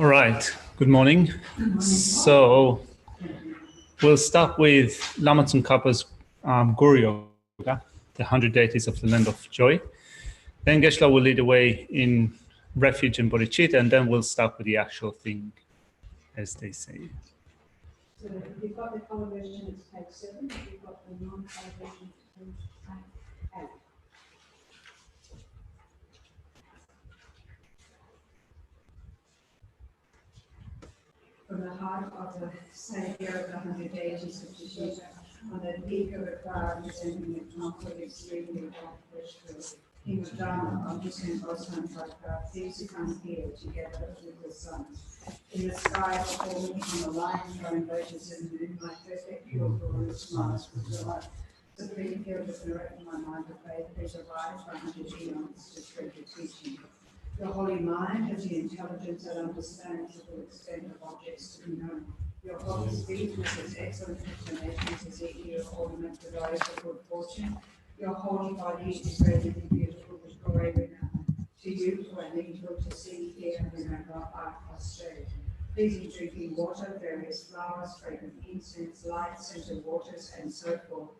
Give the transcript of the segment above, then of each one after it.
All right, good morning. So we'll start with Lama Tsongkhapa's Guru Yoga, the 100 deities of the land of joy. Then Geshe will lead the way in refuge and bodhicitta, and then we'll start with the actual thing, as they say. So if you've got the color version, it's page 7. If you've got the non-color version, it's page 8. From the heart of the Saviour of the 100 deities of Geshe, on the peak of a cloud descending the comfort extremely dark fresh King of Dharma, on his and Osman Tadka, these who come here together with the sun. In the sky before me, on the lion throne voters in the moon, my perfect pure glorious smiles with delight. Supreme field of merit in my mind of faith, there's a rise by 100 eons to spread the teaching. Your holy mind has the intelligence that understands the full extent of objects to be known. Your holy speech with its excellent explanations is equally an ornament to those of good fortune. Your holy body is radiantly beautiful with glory renown. To you, who are needful to see, hear, and remember, I prostrate. Pleasing drinking water, various flowers, fragrant incense, light, scented waters, and so forth.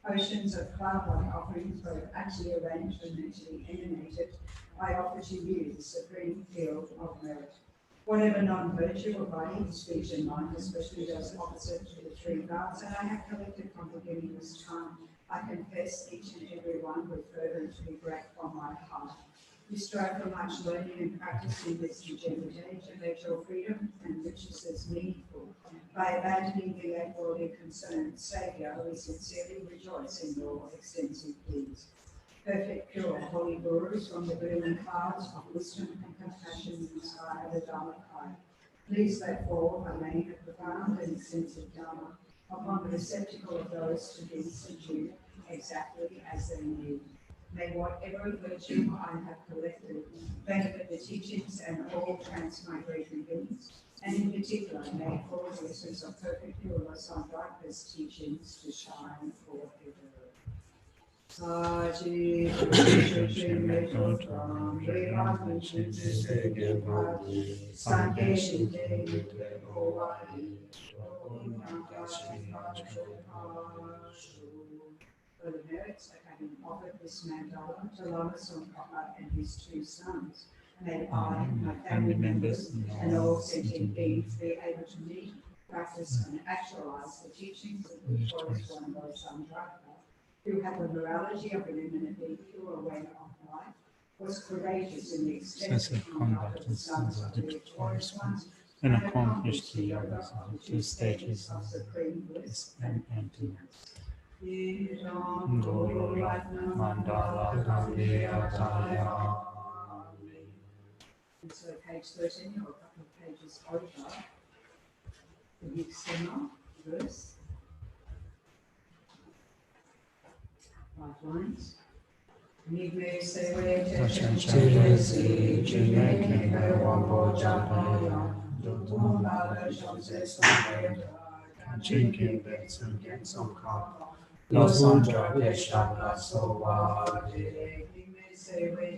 Oceans of cloud-like offerings, both actually arranged and mentally emanated, I offer to you the supreme field of merit. Whatever non-virtue or body, speech, and mind, especially those opposite to the three gods, that I have collected from beginning this time, I confess each and every one with fervent regret from my heart. You strive for much learning and practice in this degenerate age, and let your freedom and riches as meaningful. By abandoning the worldly concern, Saviour, we sincerely rejoice in your extensive deeds. Perfect, pure, holy gurus from the brilliant clouds of wisdom and compassion inspire the Dharmakaya. Please let fall a rain of profound and extensive Dharma upon the receptacle of those to be subdued exactly as they need. May whatever virtue I have collected benefit the teachings and all transmigratory beings, and in particular may cause the essence of perfect pure Lasandharka's teachings to shine forever. Saji for the merits of having offered this mandala to Lama Tsongkhapa and his two sons, may I, my family members, and all sentient beings be able to meet, practice, and actualize the teachings of the Forest One Lord Samdrika, who had the morality of an eminently pure way of life, was courageous in the extensive conduct of the sons of the victorious ones, and accomplished the yogas of the two stages of supreme bliss and emptiness. Guru Mandala Kaviyataya. And so page 13, or a couple of pages over, the Yuksema verse, 5 lines. Nigme sewe techenchesi, jime kime wambo jampaya, dutum ala shamse samveda, kanchinkin betsun gensum kapa, no sandra veshabla sovade.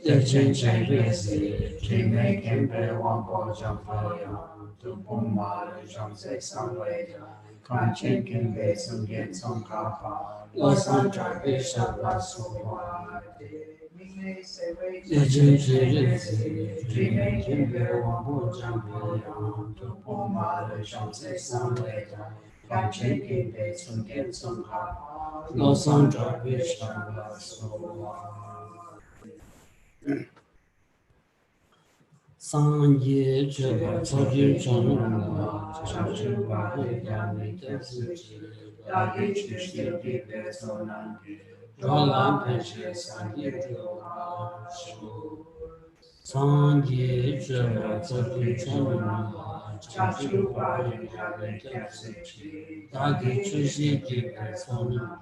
Techenchesi, jime kime wambo jampaya, dutum ala shamse samveda, kanchinkin betsun gensum kapa, Los Antarabisha Lasovade, Mime Sewe, Dreaming in Beruambo Jampoyan, Tupomale Shamse Samleta, Kanchinkin Betsun Gensum Hapa, Los Antarabisha Lasovade. Sanje Cheva Tsoji Chanunga, Chachuba Yami Tetsuchi, Dagi Chushki Besonangi, Jolam Peshe Sangiro Shu. Sanje Cheva Tsoji Chanunga, Chachupa Yunjave Kapsuchi, Dagi Chushi Jive Sonam,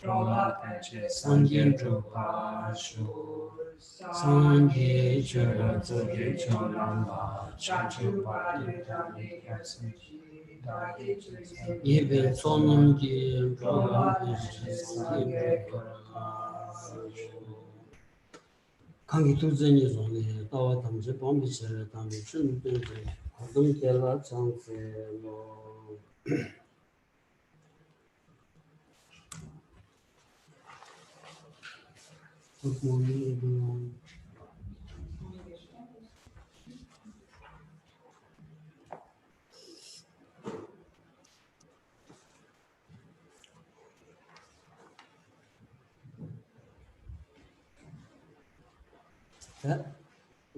Rola Panche Sanjin Drupa Shu, Sanji Chura Zogi Chonamba, Chachupa Yunjave Kapsuchi, Dagi Chushi Jive Sonam Ji, Rola Panche Sanjin Drupa Shu. 강기 두전이 zon에 다와 담지 범비체를 담비 준비를 활동계라 장세로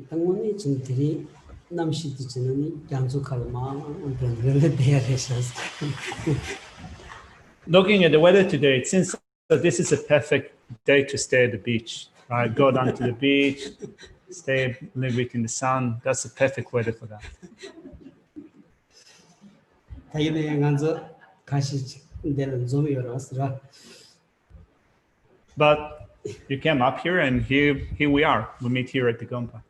당원이 진들이 남시도 지는 양속할마 변별을 대하셔서 Looking at the weather today, it seems that this is a perfect day to stay at the beach, right? Go down to the beach, stay a little bit in the sun. That's the perfect weather for that. 다이내 양간서 가시 데는 좀 열었으라. But you came up here, and here we are. We meet here at the Gompa.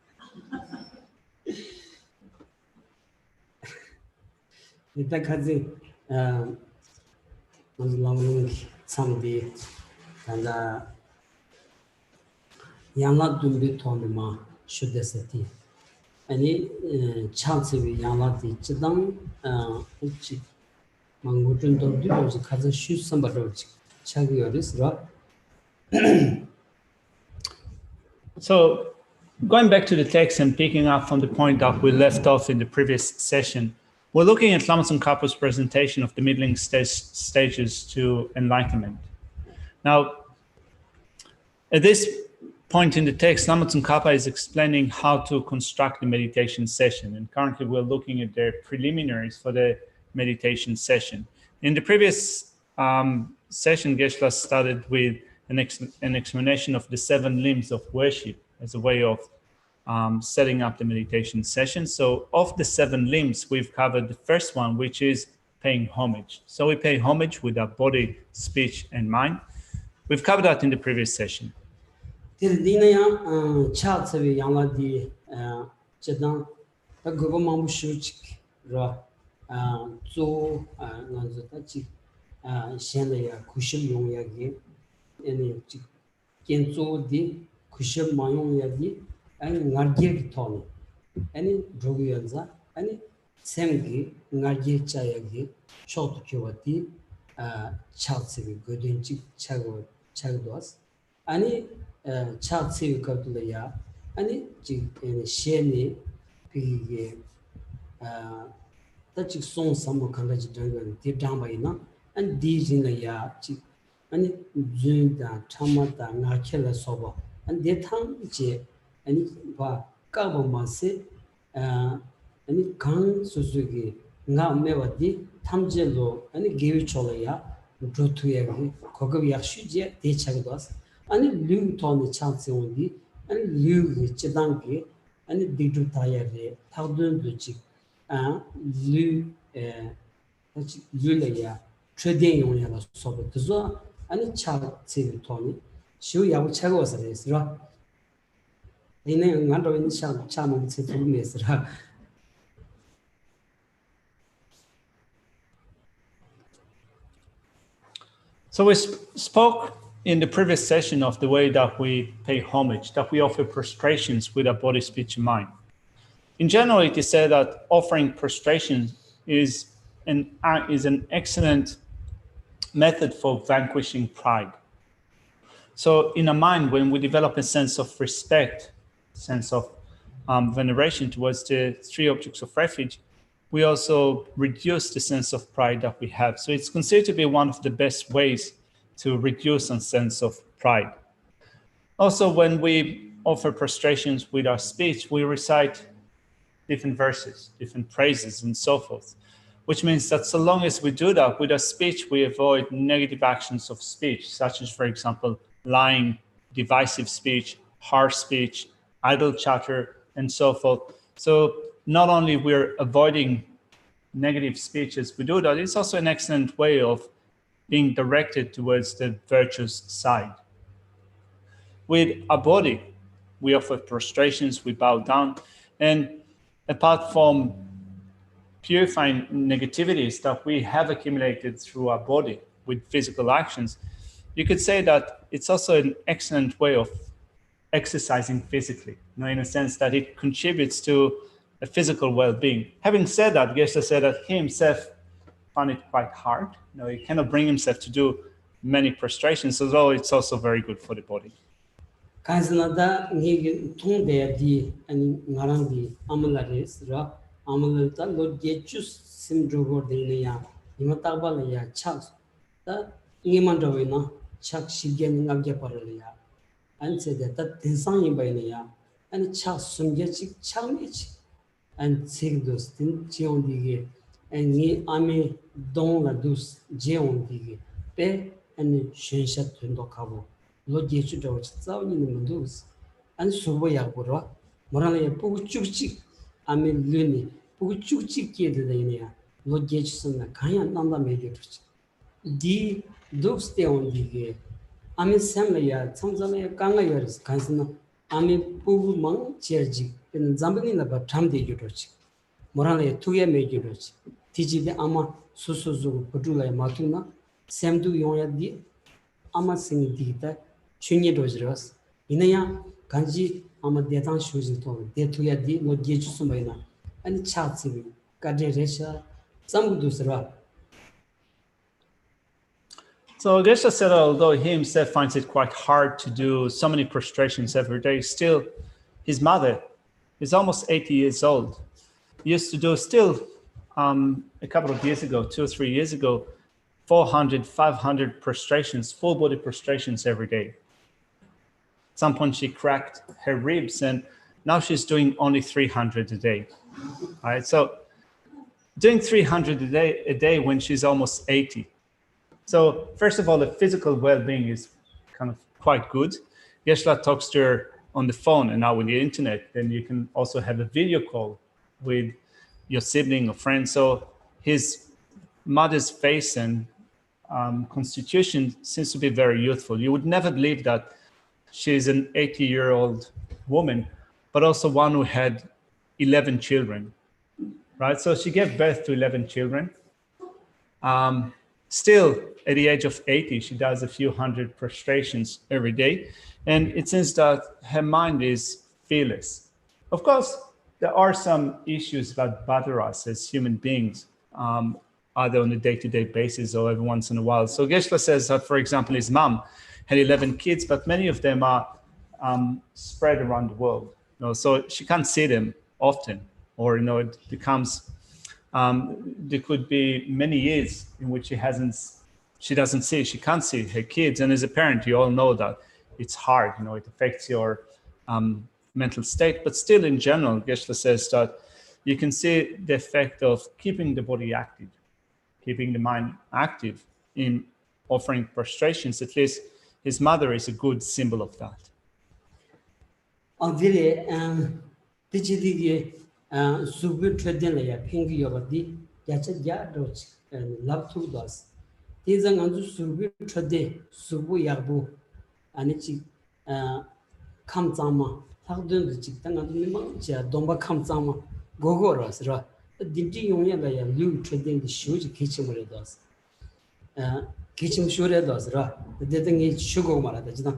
이때까지 먼저 람림 참디 간다 양라 준비 통마 슈데세티 아니 찬스비 양라디 지당 우치 망고준도 뒤로지 가서 슈선바로 차기어리스라. So going back to the text and picking up from the point that we left off in the previous session, we're looking at Lama Tsongkhapa's presentation of the middling stages to enlightenment. Now, at this point in the text, Lama Tsongkhapa is explaining how to construct the meditation session. And currently we're looking at the preliminaries for the meditation session. In the previous session, Geshe started with an explanation of the 7 limbs of worship as a way of setting up the meditation session. So of the 7 limbs, we've covered the first one, which is paying homage. So we pay homage with our body, speech, and mind. We've covered that in the previous session. 아니 나르게 토니 아니 조기연자 아니 샘기 나르게 짜야기 쇼트키와티 차츠비 고든지 차고도스 아니 차츠비 거들야 아니 지 셰니 비게 다치 송 삼모 칸다지 저거 디담바이나 안 디진이야 지 아니 준다 참마다 나켈라 소바 안 데탕 제 아니 봐 까보마세 아니 강 수수기 나 메와디 탐제로 아니 게위초라야 조투야기 거기 약슈제 대차고도스 아니 류톤의 찬스온디 아니 류 지단기 아니 디두타야레 타우든도지 류레야 트레딩용이라 소버도서 아니 차체톤이 시우야고 차고서레스라 이내 간도인 참은 세트메스라. So we spoke in the previous session of the way that we pay homage, that we offer prostrations with our body, speech, and mind. In general, it is said that offering prostrations is an excellent method for vanquishing pride. So in our mind, when we develop a sense of respect, sense of veneration towards the 3 objects of refuge, we also reduce the sense of pride that we have. So it's considered to be one of the best ways to reduce a sense of pride. Also, when we offer prostrations with our speech, we recite different verses, different praises, and so forth, which means that so long as we do that with our speech, we avoid negative actions of speech, such as, for example, lying, divisive speech, harsh speech, idle chatter, and so forth. So not only we're avoiding negative speeches, we do that. It's also an excellent way of being directed towards the virtuous side. With our body, we offer prostrations, we bow down, and apart from purifying negativities that we have accumulated through our body with physical actions, you could say that it's also an excellent way of exercising physically, in a sense that it contributes to a physical well-being. Having said that, Geshe said that he himself found it quite hard. He cannot bring himself to do many prostrations, although it's also very good for the body. Kansanada ngi thungde di ani ngarang di amala res ra amala ta lo jechus simdrogo de ne ya imata la ya chak ta ngiman do na chak shigen ngabje parale ya an se de ta tinsang yin bai ne ya an chak sumje chik changme chi an sig dos tin chion di ge an ni ame dong la dus jeon di ge pe an shenshat tundo kabo lo jechu do tsao ni mundus an subo ya boro morala ya pu chukchi ame luni pu chukchi ke de ne ya lo jechu sna kaya nanda me de di dos te on di ge ame sam ya chamjame ya kanga yoris kansna ame pu mang cheji pen zambani na ba tham de ju do chi morala ya tuye me ju do chi tiji de ama susu zu putula ya matuna samdu yoya di ama sing di ta chunye dojros inaya ganji ama detang shuji to de tuya di lo jeju sumaina ani chatsi kadre resha samgudusra. So Geshe said, although he himself finds it quite hard to do so many prostrations every day, still his mother is almost 80 years old. Used to do still a couple of years ago, 2 or 3 years ago, 400, 500 prostrations, full body prostrations every day. At some point she cracked her ribs and now she's doing only 300 a day. All right, so doing 300 a day when she's almost 80. So first of all, the physical well-being is kind of quite good. Geshe talks to her on the phone and now with the internet, then you can also have a video call with your sibling or friend. So his mother's face and constitution seems to be very youthful. You would never believe that she's an 80-year-old woman, but also one who had 11 children, right? So she gave birth to 11 children. Still, at the age of 80, she does a few hundred prostrations every day. And it seems that her mind is fearless. Of course, there are some issues that bother us as human beings, either on a day-to-day basis or every once in a while. So Geshe says that, for example, his mom had 11 kids, but many of them are spread around the world. So she can't see them often, or it becomes there could be many years in which she can't see her kids. And as a parent, you all know that it's hard. It affects your mental state. But still, in general, Geshe says that you can see the effect of keeping the body active, keeping the mind active in offering prostrations. At least his mother is a good symbol of that. Subu trading ya pingi yobadi yacha ya doch love to dos. These are anzu subu trade subu yabu anichi kamzama tagdun the chitang and mimja domba kamzama gogoros ra dinti yonya la ya lu trading the shoes kitchen where dos. Kitchen sure dos ra the thing is sugar mara the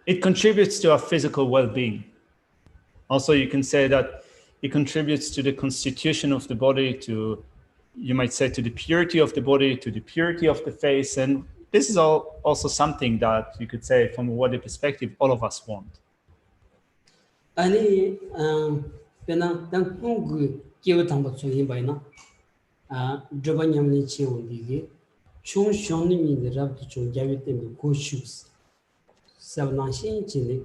It contributes to our physical well-being. Also, you can say that it contributes to the constitution of the body, you might say, to the purity of the body, to the purity of the face. And this is also something that you could say, from a body perspective, all of us want. Ani pena dan pungu kewa tangba tsuyin bayna droba nyamni cheon digi chung shonni mi rab tu chung jawi tembe ko shus sabna shin chini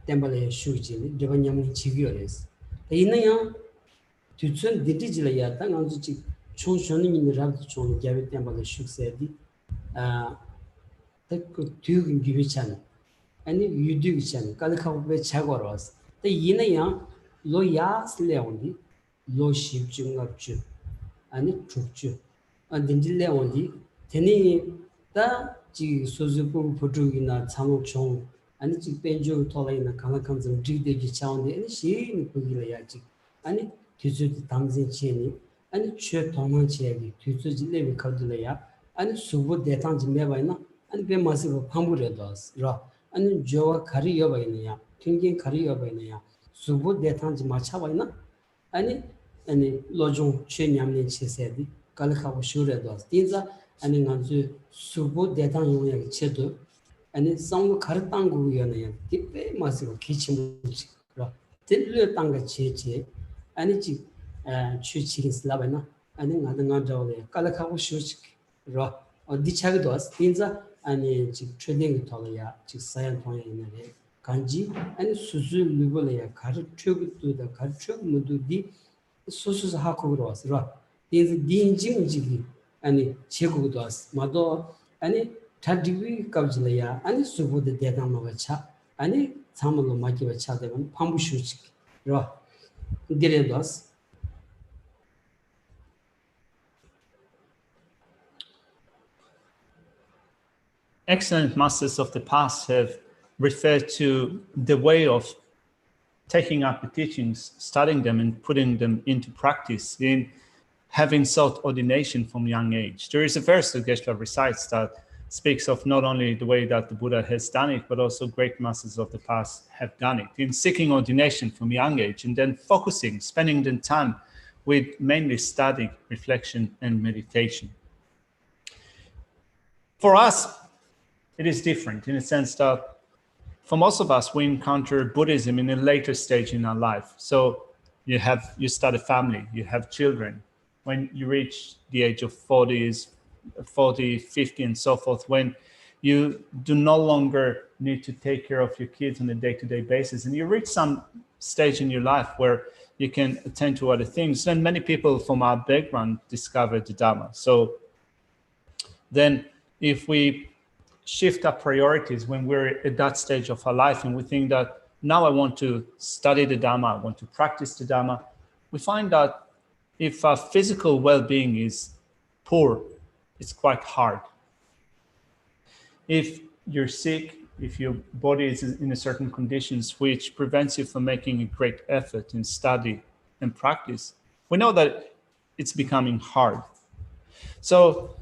tembale shu chini droba nyamni chigyo res ina ya tutsun ditijila ya ta nganzu chi chung shonni mi rab tu chung jawi tembale shu sedi ta ko tyug gibi chan ani yudu chan kal khaw be chagor was the ina ya lo yas leondi lo shibjung upju ani trukju andinjil leondi teni da ji sozupu putugina chong ani ji benjo tolaina kanakamzam jigdegi chawndi ani shi pugila yaji ani tuzu damzin cheni ani chue tongman chegi tuzu lebi kadulaya ani subu detanji mebaina ani be masibo pambure dos ra ani jowa kari yobaina ya tingin kari yobaina ya subu detanji machabaina ani lojong chue nyamne chesedi kalkhabu shure dos dinza ani nganzu subu detan yoya chedo ani sangu kartangu yana tipe masibo kichimuchi ra tillo tanga cheche ani ji chuchi slabaina ani ngada jawle kalkhabu shuchi ra dichagi dos dinza ani ji trading tolaya ji sayan toya inare kanji ani suzu lubolaya kar chögu da kar chögu mudu di susu hakogro was ra dinza dinjim jigi ani chegu dos mado ani thadiwi kabjlaya ani subu de dedan macha ani samalo makiwa cha de pambu shuchi ra dire dos Excellent masters of the past have referred to the way of taking up the teachings, studying them, and putting them into practice in having sought ordination from young age. There is a verse that Geshe recites that speaks of not only the way that the Buddha has done it, but also great masters of the past have done it in seeking ordination from young age and then focusing, spending the time with mainly study, reflection, and meditation. For us, it is different in a sense that for most of us, we encounter Buddhism in a later stage in our life. So you start a family, you have children. When you reach the age of 40, 50, and so forth, when you do no longer need to take care of your kids on a day-to-day basis, and you reach some stage in your life where you can attend to other things, then many people from our background discover the Dharma. So then if we shift our priorities when we're at that stage of our life and we think that now I want to study the Dharma, I want to practice the Dharma, we find that if our physical well-being is poor, it's quite hard. If you're sick, if your body is in a certain conditions which prevents you from making a great effort in study and practice, we know that it's becoming hard. So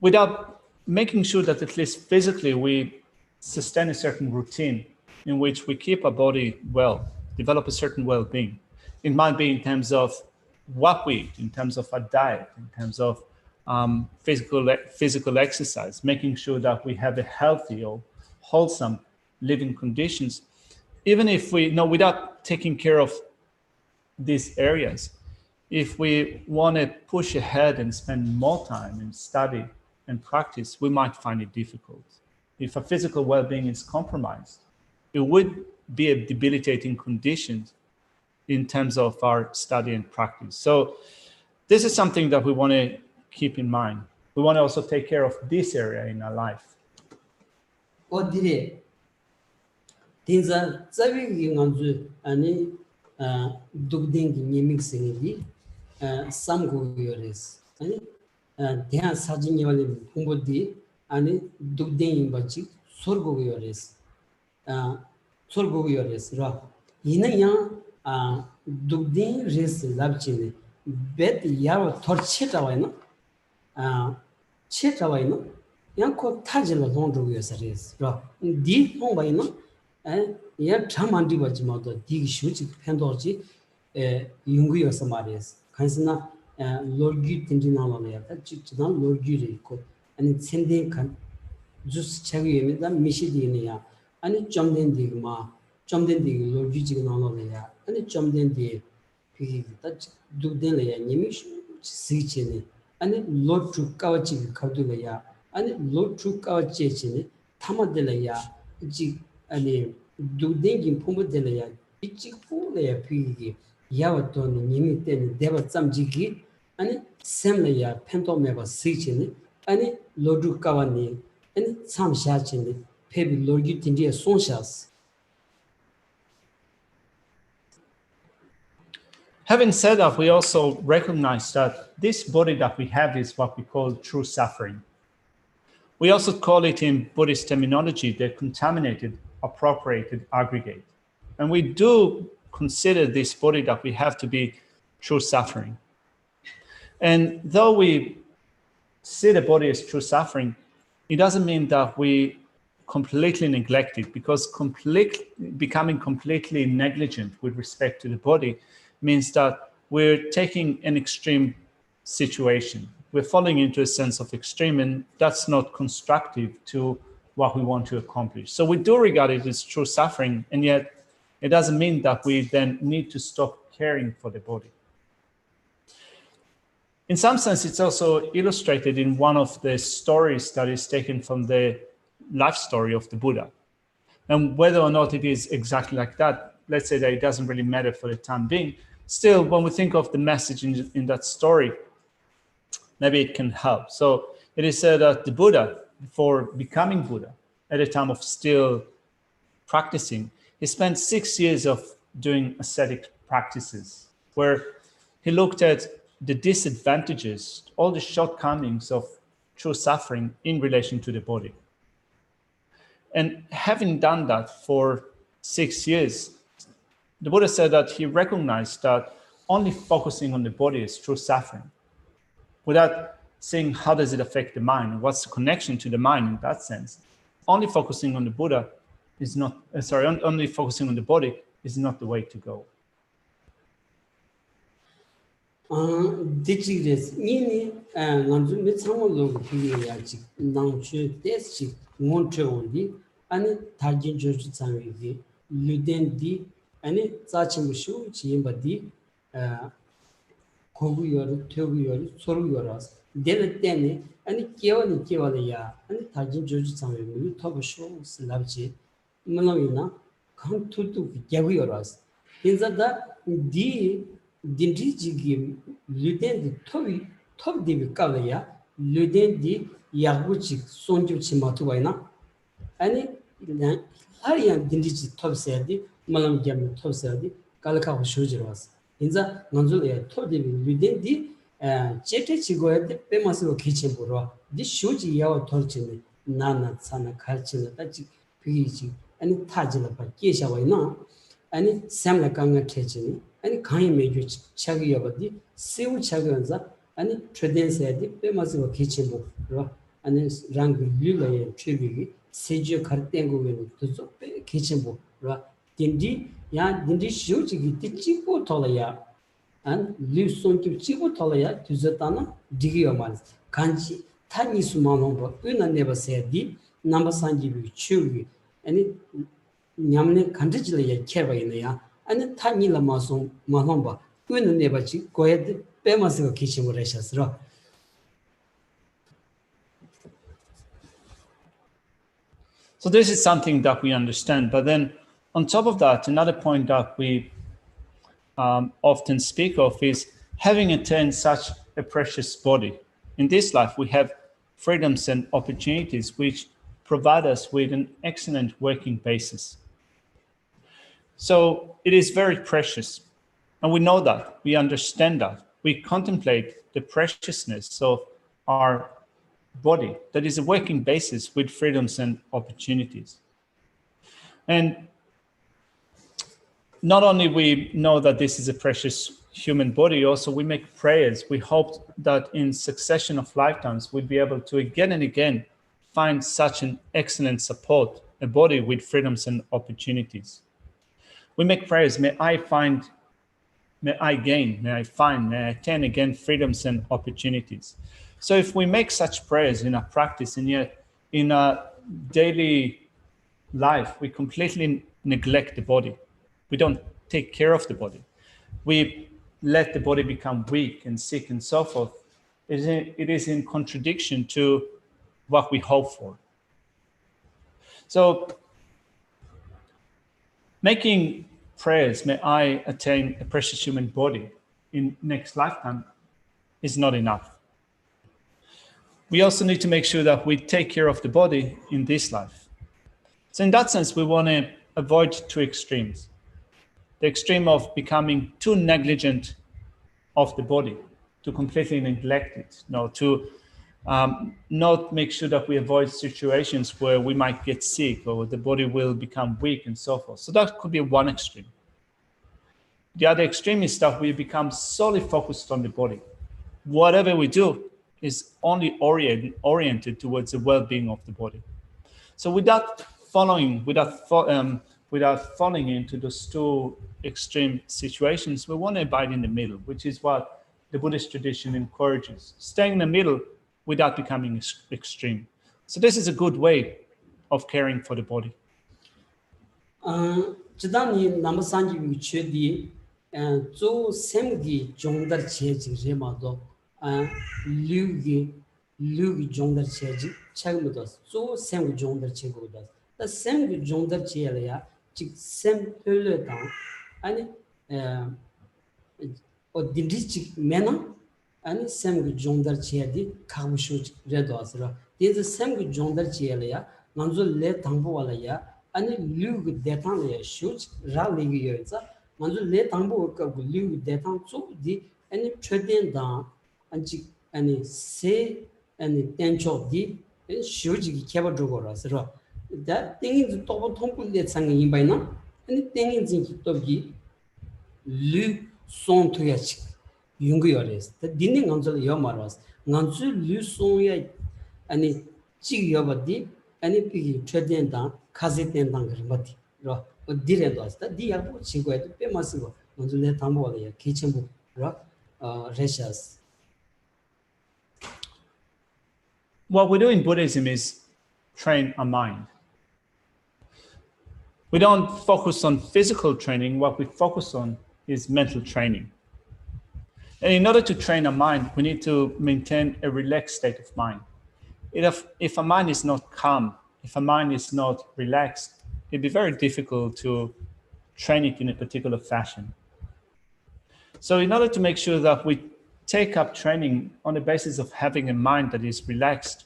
without making sure that at least physically we sustain a certain routine in which we keep our body well, develop a certain well-being. It might be in terms of what we eat, in terms of our diet, in terms of physical exercise, making sure that we have a healthy or wholesome living conditions. Even if we know without taking care of these areas, if we want to push ahead and spend more time in study and practice, we might find it difficult. If our physical well-being is compromised, it would be a debilitating condition in terms of our study and practice. So this is something that we want to keep in mind. We want to also take care of this area in our life. 어디래 딘자 자비기 nganzu ani dugdengi nyemixingi samgoyores ani 대한 사진 열린 홍보디 아니 독댕이 바지 솔고요레스 솔고요레스라 이나야 독댕이 레스 랍치네 베트 야로 tor치다와이나 치다와이나 양코 타질로 동조요서레스라 디 홍바이나 야 참만디 바지마도 디 슈치 팬도지 용구요서 말이스 간스나 lorgi tinjinala ya ta chidan lorgi re ko ani senden kan jus chagi yeme da mishi dine ya ani chomden dig ma chomden dig lorgi jignala ya ani chomden di pigi ta dugden le ya nyemi si chene ani lord tru kawachi khawdu le ya ani lord tru kawachi chene thamade le ya ji ani dugden gi phumde le ya ichi pu le ya pigi yawa to ni nyemi ten deba samjigi 아니 샘내야 펜토메바 시치니 아니 로두카와니 아니 참샤치니 페비 로기 딘디에 손샤스 Having said that, we also recognize that this body that we have is what we call true suffering. We also call it in Buddhist terminology the contaminated, appropriated aggregate. And we do consider this body that we have to be true suffering. And though we see the body as true suffering, it doesn't mean that we completely neglect it, because becoming completely negligent with respect to the body means that we're taking an extreme situation. We're falling into a sense of extreme, and that's not constructive to what we want to accomplish. So we do regard it as true suffering, and yet it doesn't mean that we then need to stop caring for the body. In some sense, it's also illustrated in one of the stories that is taken from the life story of the Buddha. And whether or not it is exactly like that, let's say that it doesn't really matter for the time being. Still, when we think of the message in that story, maybe it can help. So it is said that the Buddha, before becoming Buddha, at a time of still practicing, he spent 6 years of doing ascetic practices, where he looked at the disadvantages, all the shortcomings of true suffering in relation to the body. And having done that for 6 years, the Buddha said that he recognized that only focusing on the body is true suffering, without seeing how does it affect the mind, and what's the connection to the mind in that sense. Only focusing on the Buddha is not, only focusing on the body is not the way to go. Dichigres, Nini, Nanzu Mitsamolo, Piyachi, Nanchu, Deshi, Montre only, and Tajin George Sami, Luden D, and Sachimushu, Chimbadi, Koguyor, Toguyor, Soruyoras, Deletene, and Kioni Kivalaya, and Tajin George Sami, Tobasho, Slavchi, Maloina, come to Gavioras. In that, D. Dindriji Luden the top Divi Kavaya, Luden di Yaguchi Sonju Chimatuana, and Harian Dindriji top sedi, Malam Gam top sedi, Kalaka Shujeras. In the Nonzulia told him Luden di Chetichigo, the Pemasivo kitchen bura, this Shuji Yaw Torchini, Nana, Sana Kalchina, Pigi, and Tajila Pakisha, and Samla Ganga Techini. And kind major chaggy about the civil chaganza and trading said the Pemasivo kitchen book, and then rang Lula and Trivi, Sejo Cartango to kitchen book, Dindi, Yan Dindi Shuji, the Chico Tolaya, and live son to Chico Tolaya to Zatana, Digiomas, Kanji, Tani Sumanomba, Una never said the number Sanji Chugi, and it Yamne Candidly Keva in the ya. And tiny Lamason Mahomba, when never go ahead, Pemasivo kitchen rashas. So this is something that we understand. But then on top of that, another point that we often speak of is having attained such a precious body. In this life, we have freedoms and opportunities which provide us with an excellent working basis. So it is very precious, and we know that, we understand that. We contemplate the preciousness of our body that is a working basis with freedoms and opportunities. And not only we know that this is a precious human body, also we make prayers. We hope that in succession of lifetimes we'll be able to again and again find such an excellent support, a body with freedoms and opportunities. We make prayers, may I attain again freedoms and opportunities. So if we make such prayers in our practice, and yet in our daily life, we completely neglect the body. We don't take care of the body. We let the body become weak and sick and so forth. It is in contradiction to what we hope for. So making prayers, may I attain a precious human body in next lifetime, is not enough. We also need to make sure that we take care of the body in this life. So in that sense, we want to avoid two extremes. the extreme of becoming too negligent of the body, to completely neglect it, to not make sure that we avoid situations where we might get sick or the body will become weak and so forth. So that could be one extreme. The other extreme is that we become solely focused on the body. Whatever we do is only oriented towards the well-being of the body. So without falling into those two extreme situations, we want to abide in the middle, which is what the Buddhist tradition encourages. Staying in the middle without becoming extreme. So this is a good way of caring for the body. Chidani namasanji vichedi zo semgi jongdar cheji remado lugi jongdar cheji chagmudas zo semgi jongdar chegodas the semgi jongdar cheyalaya chik sem pöle dan ani o dindrichik mena ani semgi jongdar cheyadi kamushu redo asra deze semgi jongdar cheyalaya nanzo le tangbo walaya ani lug detan ya shuch ra ligi yoza manzo le tangbo ka lug detan so di ani chöden da ani se ani tencho di shuch gi keba jogora sra da tingin to thongpul de sang yin bai na ani tingin jin ki to gi lu son to ya chi yung yores da dinning nganzo yo maras nganzo lu son ya ani chi yo ba di ani pi chöden da 카제된 당그르마티 로 디레도 왔다 디야고 친구에도 빼마스고 먼저 내 담보와야 기침부 로 레샤스. What we do in Buddhism is train our mind. We don't focus on physical training. What we focus on is mental training. And in order to train our mind, we need to maintain a relaxed state of mind. If our mind is not calm, if a mind is not relaxed, it'd be very difficult to train it in a particular fashion. So in order to make sure that we take up training on the basis of having a mind that is relaxed,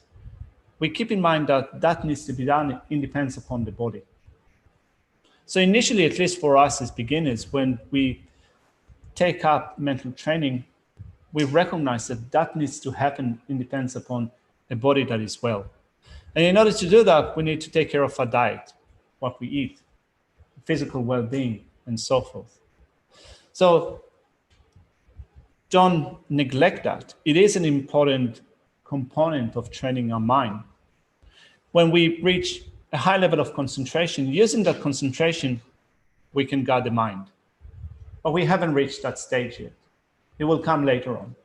we keep in mind that needs to be done, it depends upon the body. So initially, at least for us as beginners, when we take up mental training, we recognize that needs to happen, it depends upon a body that is well. And in order to do that, we need to take care of our diet, what we eat, physical well-being, and so forth. So don't neglect that. It is an important component of training our mind. When we reach a high level of concentration, using that concentration, we can guard the mind. But we haven't reached that stage yet. It will come later on.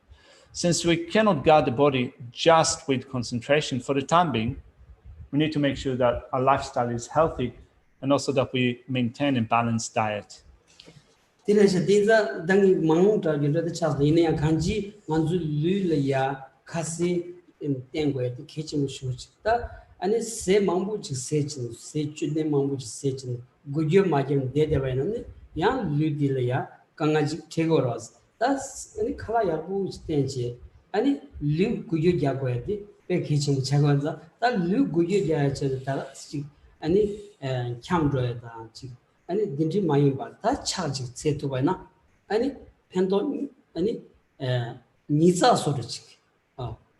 Since we cannot guard the body just with concentration for the time being, we need to make sure that our lifestyle is healthy and also that we maintain a balanced diet. 백기침 차관자 다 루구여야 저다 아니 캠로에다 지 아니 딘지 많이 봐다 차지 세토바나 아니 펜도 아니 니자 소리지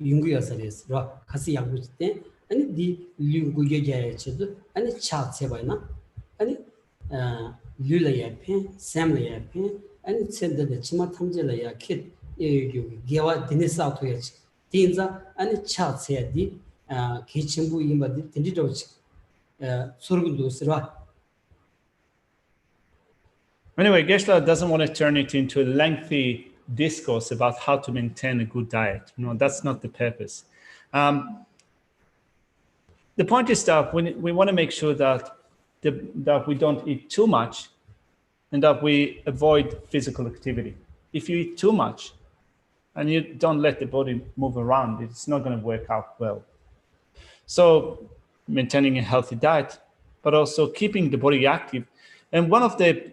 윤구여서레스로 같이 양부지 때 아니 디 루구여야 저도 아니 차세바나 아니 룰라야 펜 샘라야 펜 아니 쳔데 치마 탐제라야 킷 여기 개와 디네사토야지 딘자 아니 차세디 기침부 임바디 딘디도지 소르군도스라. Anyway, Geshe doesn't want to turn it into a lengthy discourse about how to maintain a good diet. No, that's not the purpose. The point is that we want to make sure that we don't eat too much and that we avoid physical activity. If you eat too much, and you don't let the body move around, it's not going to work out well. So maintaining a healthy diet, but also keeping the body active. And one of the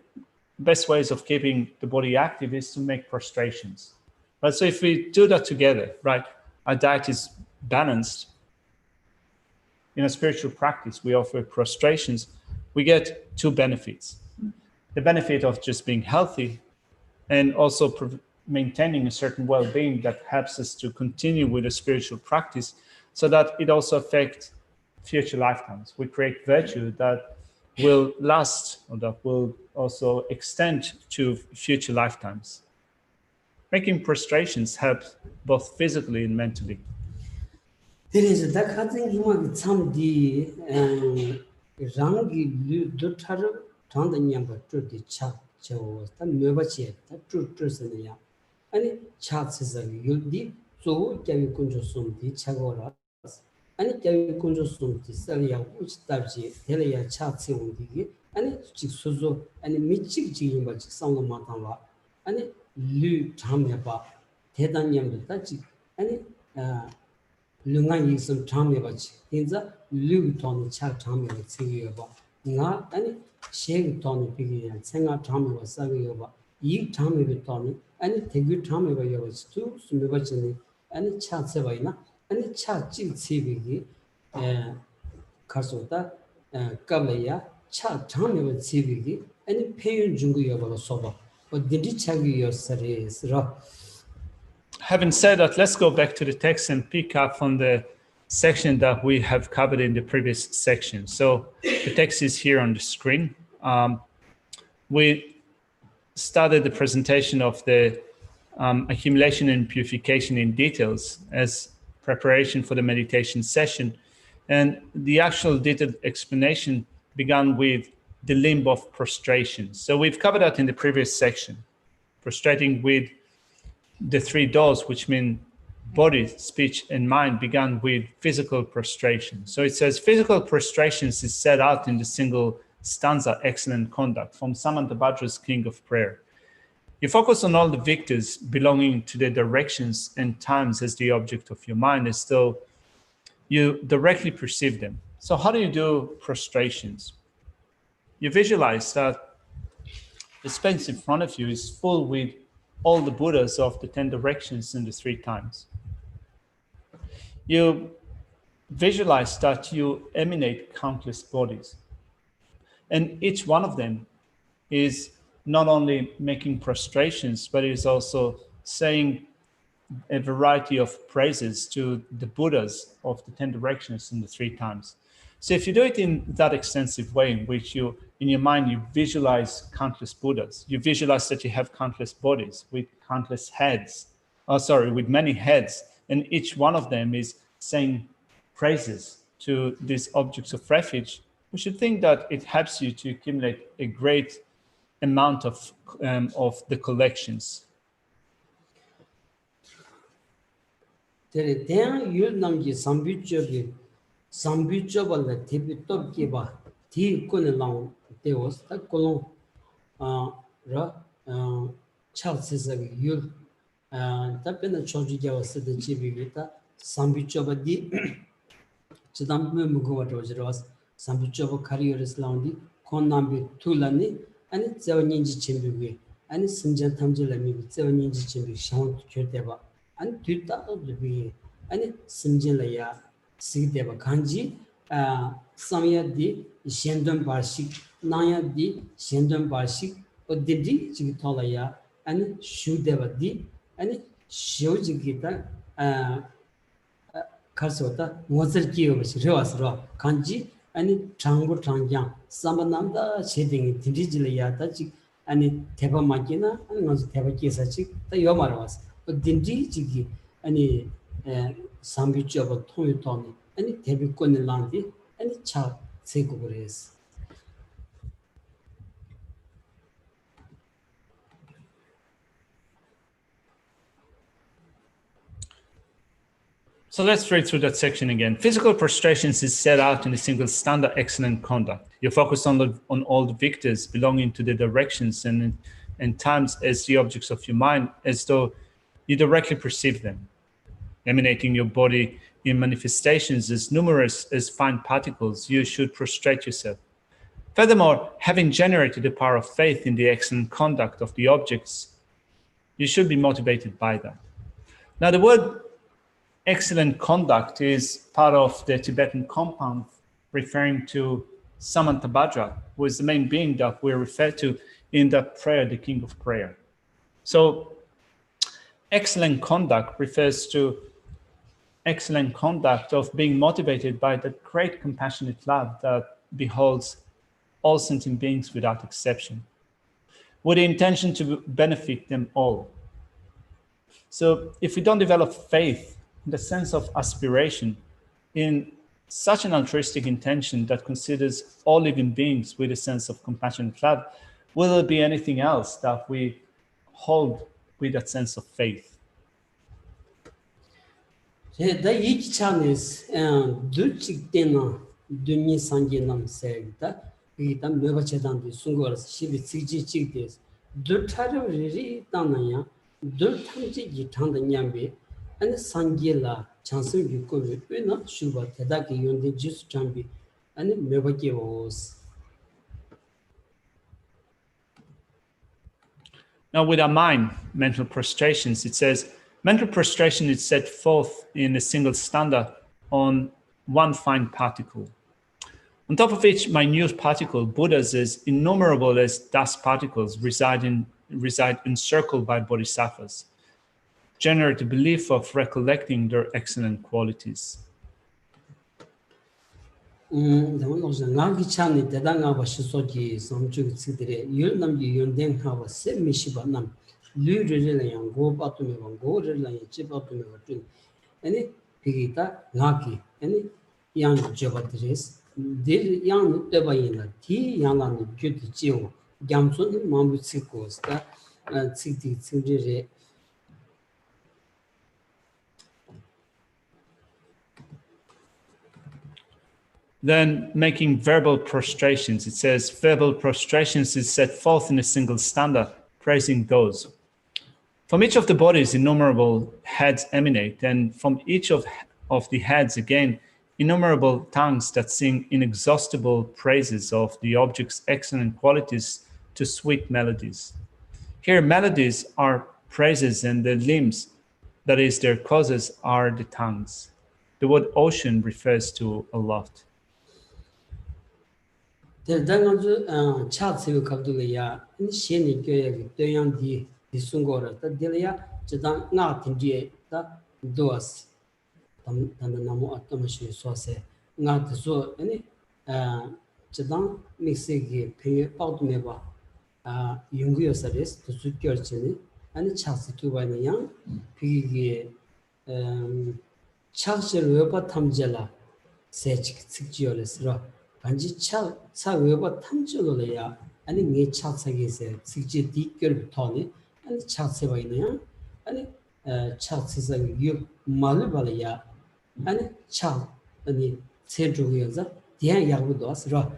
best ways of keeping the body active is to make prostrations. Right? So if we do that together, right, our diet is balanced. In a spiritual practice, we offer prostrations. We get two benefits. the benefit of just being healthy and also maintaining a certain well-being that helps us to continue with a spiritual practice so that it also affects future lifetimes. We create virtue that will last or that will also extend to future lifetimes. Making prostrations helps both physically and mentally. There is the cutting him some the rangi dutar tand nyamba to the chat chose the mebache the truth ya and chats is a yuldi so can kunjo sum the chagoras and can kunjo sum the salia which tabji helia chats on the and chiksuzo and michik jimba sound matava and lu tameba tedanyam the tachi and lunga yisum thamye bachi inza lu ton cha thamye tsingi ba nga ani sheg ton pigi ya tsenga thamye ba sagi ba yi thamye bi ton ani tegu thamye ba yo tu sume ba chini ani cha tse ba ina ani cha chi chi bi gi khaso ta kabla ya cha thamye ba chi bi gi ani peyun jungu yo ba so ba o dindi chagi yo sare sra. Having said that, let's go back to the text and pick up on the section that we have covered in the previous section. So the text is here on the screen. We started the presentation of the accumulation and purification in details as preparation for the meditation session. And the actual detailed explanation began with the limb of prostration. So we've covered that in the previous section, prostrating with the three doors, which mean body, speech, and mind, began with physical prostration. So it says physical prostrations is set out in the single stanza, excellent conduct, from Samantabhadra's King of Prayer. You focus on all the victors belonging to the directions and times as the object of your mind, as though you directly perceive them. So how do you do prostrations? You visualize that the space in front of you is full with all the Buddhas of the 10 directions and the 3 times. You visualize that you emanate countless bodies. And each one of them is not only making prostrations, but is also saying a variety of praises to the Buddhas of the 10 directions and the 3 times. So if you do it in that extensive way, in which you, in your mind, you visualize countless Buddhas, you visualize that you have countless bodies with countless heads, with many heads, and each one of them is saying praises to these objects of refuge, we should think that it helps you to accumulate a great amount of the collections. Sambichobal Tibitop Kiba, T. Kunelong, Deos, the Colon Charles Yul, Tapena Chojiga was the Chibita, Sambichoba di Chidam Mugovatos, Sambichoba Carriers Laundi, Konambi Tulani, and it's 7 inch chimbi, and it's Sinjan Tamjulami with 7 inch chimbi, Shant Chuteva, and Tuta of the B, and it's Sinjalaya. Sigdeva Kanji, Samya di Shendon Barshik, Naya di Shendon Barshik, or Didi Chitolaya, and Shudeva di, and Shojigita Karsota, Mozarki of Rosra, Kanji, and Trango Trangyang, Samananda shading Tijilaya Tachi, and Teba Makina, and was Teba Kisachi, the Yomaras, but Dindi Chigi, and Sambichoba Toyotoni, and it Tebicon Landi, and it chap Segures. So let's read through that section again. Physical prostrations is set out in a single standard, excellent conduct. You focus on all the victors belonging to the directions and times as the objects of your mind, as though you directly perceive them, emanating your body in manifestations as numerous as fine particles. You should prostrate yourself. Furthermore, having generated the power of faith in the excellent conduct of the objects, you should be motivated by that. Now, the word excellent conduct is part of the Tibetan compound referring to Samantabhadra, who is the main being that we refer to in that prayer, the King of Prayer. So excellent conduct refers to excellent conduct of being motivated by that great compassionate love that beholds all sentient beings without exception, with the intention to benefit them all. So if we don't develop faith in the sense of aspiration, in such an altruistic intention that considers all living beings with a sense of compassionate love, will there be anything else that we hold with that sense of faith? Da each chance do chick dinner, do me sanginam said that we done never chetan the sungers, she be 60 chick days. Do taro really tanaya, do tanji gitan the nyambe, and the sangila, chance you could be not shuba, tedaki on the juice chambi, and it never give us. Now, with our mind, mental prostrations, it says, mental prostration is set forth in a single stanza on one fine particle. On top of each minute particle, Buddhas as innumerable as dust particles reside encircled by bodhisattvas, generate the belief of recollecting their excellent qualities. Nagi chani dedanga ba shisoji samchuk tsidire yul nam ji yondeng ha ba se mishiba nam lu re la yang go ba tu me go re la yang chi ba tu me ba tu ani pigita ngaki ani yang joba tres dil yang te ba yin ti yang la ni gyu ti ji wo gyam so ni ma bu chi ko sta chi ti re. Then making verbal prostrations. It says, verbal prostrations is set forth in a single stanza, praising those. From each of the bodies, innumerable heads emanate, and from each of the heads, again, innumerable tongues that sing inexhaustible praises of the object's excellent qualities to sweet melodies. Here, melodies are praises, and the limbs, that is, their causes, are the tongues. The word ocean refers to a lot. Danganzu Chatsiu Kabdulia, and Sheni Doyan di Sungora, the Delia, Jadan Natinji, the Doas, Tanamo Atamashi Sose, not so any Jadan Mixigi, Pay Outmeba, Yungu Saris, to secure Chini, and Chatsi to by the young Piggy Chachi Rupa Tamjela, Sech Sixiolis Rock. 간지 차 외바 탐주로야 아니 네 차차게세 직지 디결부터니 아니 차세바 있네요 아니 차세서 유 말을 발이야 아니 차 아니 세주고여서 대한 약부도 왔어.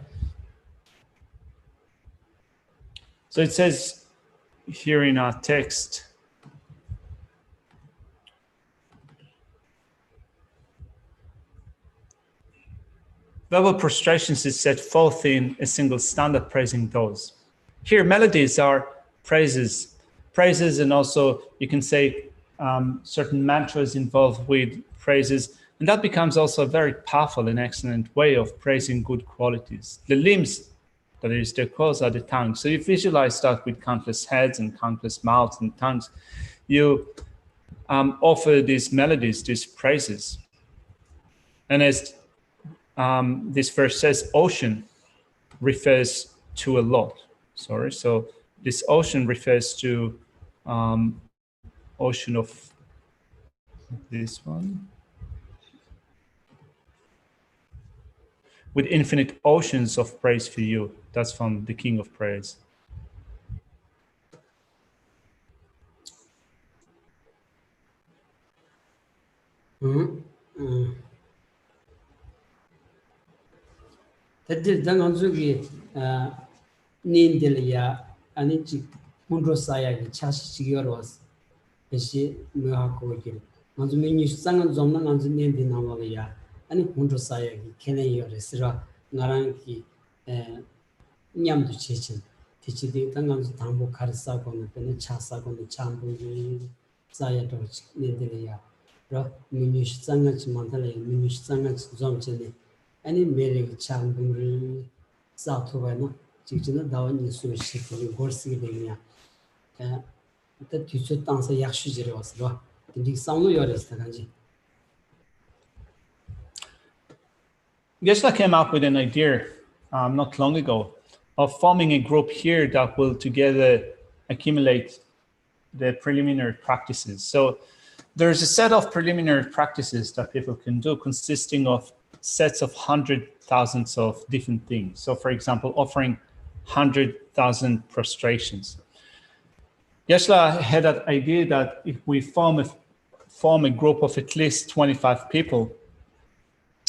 So it says here in our text, verbal prostrations is set forth in a single stanza praising those. Here, melodies are praises, and also you can say certain mantras involved with praises, and that becomes also a very powerful and excellent way of praising good qualities. The limbs, that is, their cause, are the tongues. So you visualize that with countless heads and countless mouths and tongues. You offer these melodies, these praises. And as this verse says, ocean refers to a lot. So this ocean refers to ocean of this one, with infinite oceans of praise for you. That's from the King of Praise. Tadi dengan zugi nindelia ani cik mundur saya ni casi cigaros, besi mehako kiri. Manzu meni sangat zaman manzu nindi nama ya ani mundur saya ni kene yore sira ngarang ki nyam tu cicin. Tici di tangan tu tambo karsa kono pene chasa kono chambu saya tu nindelia. Ro meni sangat cimantale meni sangat zom cene. Any mere chamburi Satuvana, 직진은 나온 이수 시키는 거스게 되냐 그 뒤쪽 땅에서 약수지를 왔어 근데 싸우는 요리스다 간지 Geshe came up with an idea not long ago of forming a group here that will together accumulate the preliminary practices. So there's a set of preliminary practices that people can do consisting of sets of 100,000 of different things. So for example, offering 100,000 prostrations. Geshe had that idea that if we form a group of at least 25 people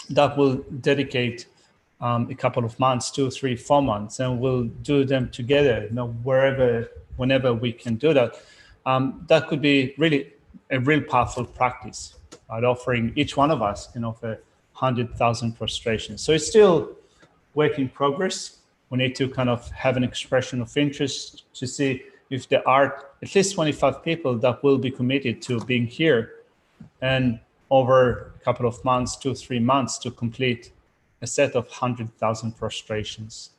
that will dedicate a couple of months, 2, 3, 4 months, and we'll do them together, whenever we can do that. That could be really a real powerful practice, right? Offering each one of us can offer 100,000 prostrations. So it's still work in progress. We need to kind of have an expression of interest to see if there are at least 25 people that will be committed to being here and over a couple of months, 2, 3 months to complete a set of 100,000 prostrations.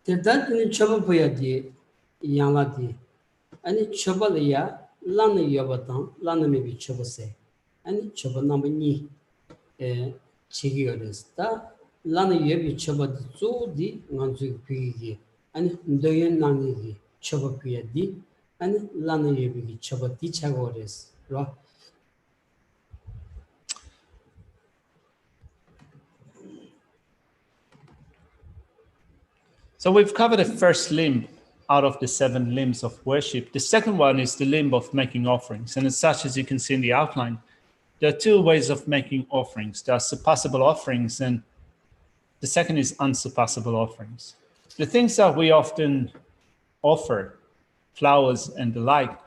대단히 처벌 보여야지 양아디 아니 처벌이야 라는 여보당 라는 미 처벌세 아니 처벌 남니 에 지기가 됐다 라는 여비 처벌 조디 간주 비기 아니 너의 남이 처벌 비야디 아니 라는 여비 처벌 뒤차고 됐어 So we've covered the first limb out of the 7 limbs of worship. The second one is the limb of making offerings. And as such, as you can see in the outline, there are 2 ways of making offerings. There are surpassable offerings, and the second is unsurpassable offerings. The things that we often offer, flowers and the like,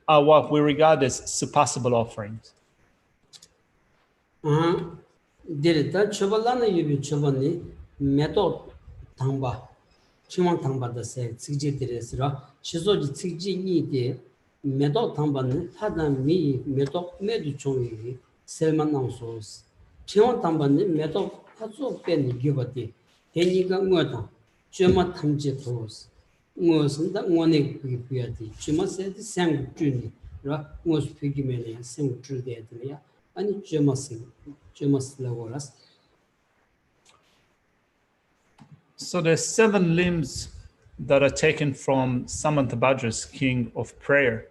are what we regard as surpassable offerings. 데르다 처벌라는 여비 처벌니 메도 당바 중앙 당바다세 직지들에서 시소지 직지니데 메도 당바는 하단 미 메도 메도 종이 셀만 나오소스 중앙 당바는 메도 파소 뺀 기버디 대니가 뭐다 쩨마 탐지토스 무엇은 다 원에 비비야디 쩨마세드 생주니 라 무엇 비기면에 생주데들이야 아니 쩨마슬라고라스 So the 7 limbs that are taken from Samantabhadra's King of Prayer.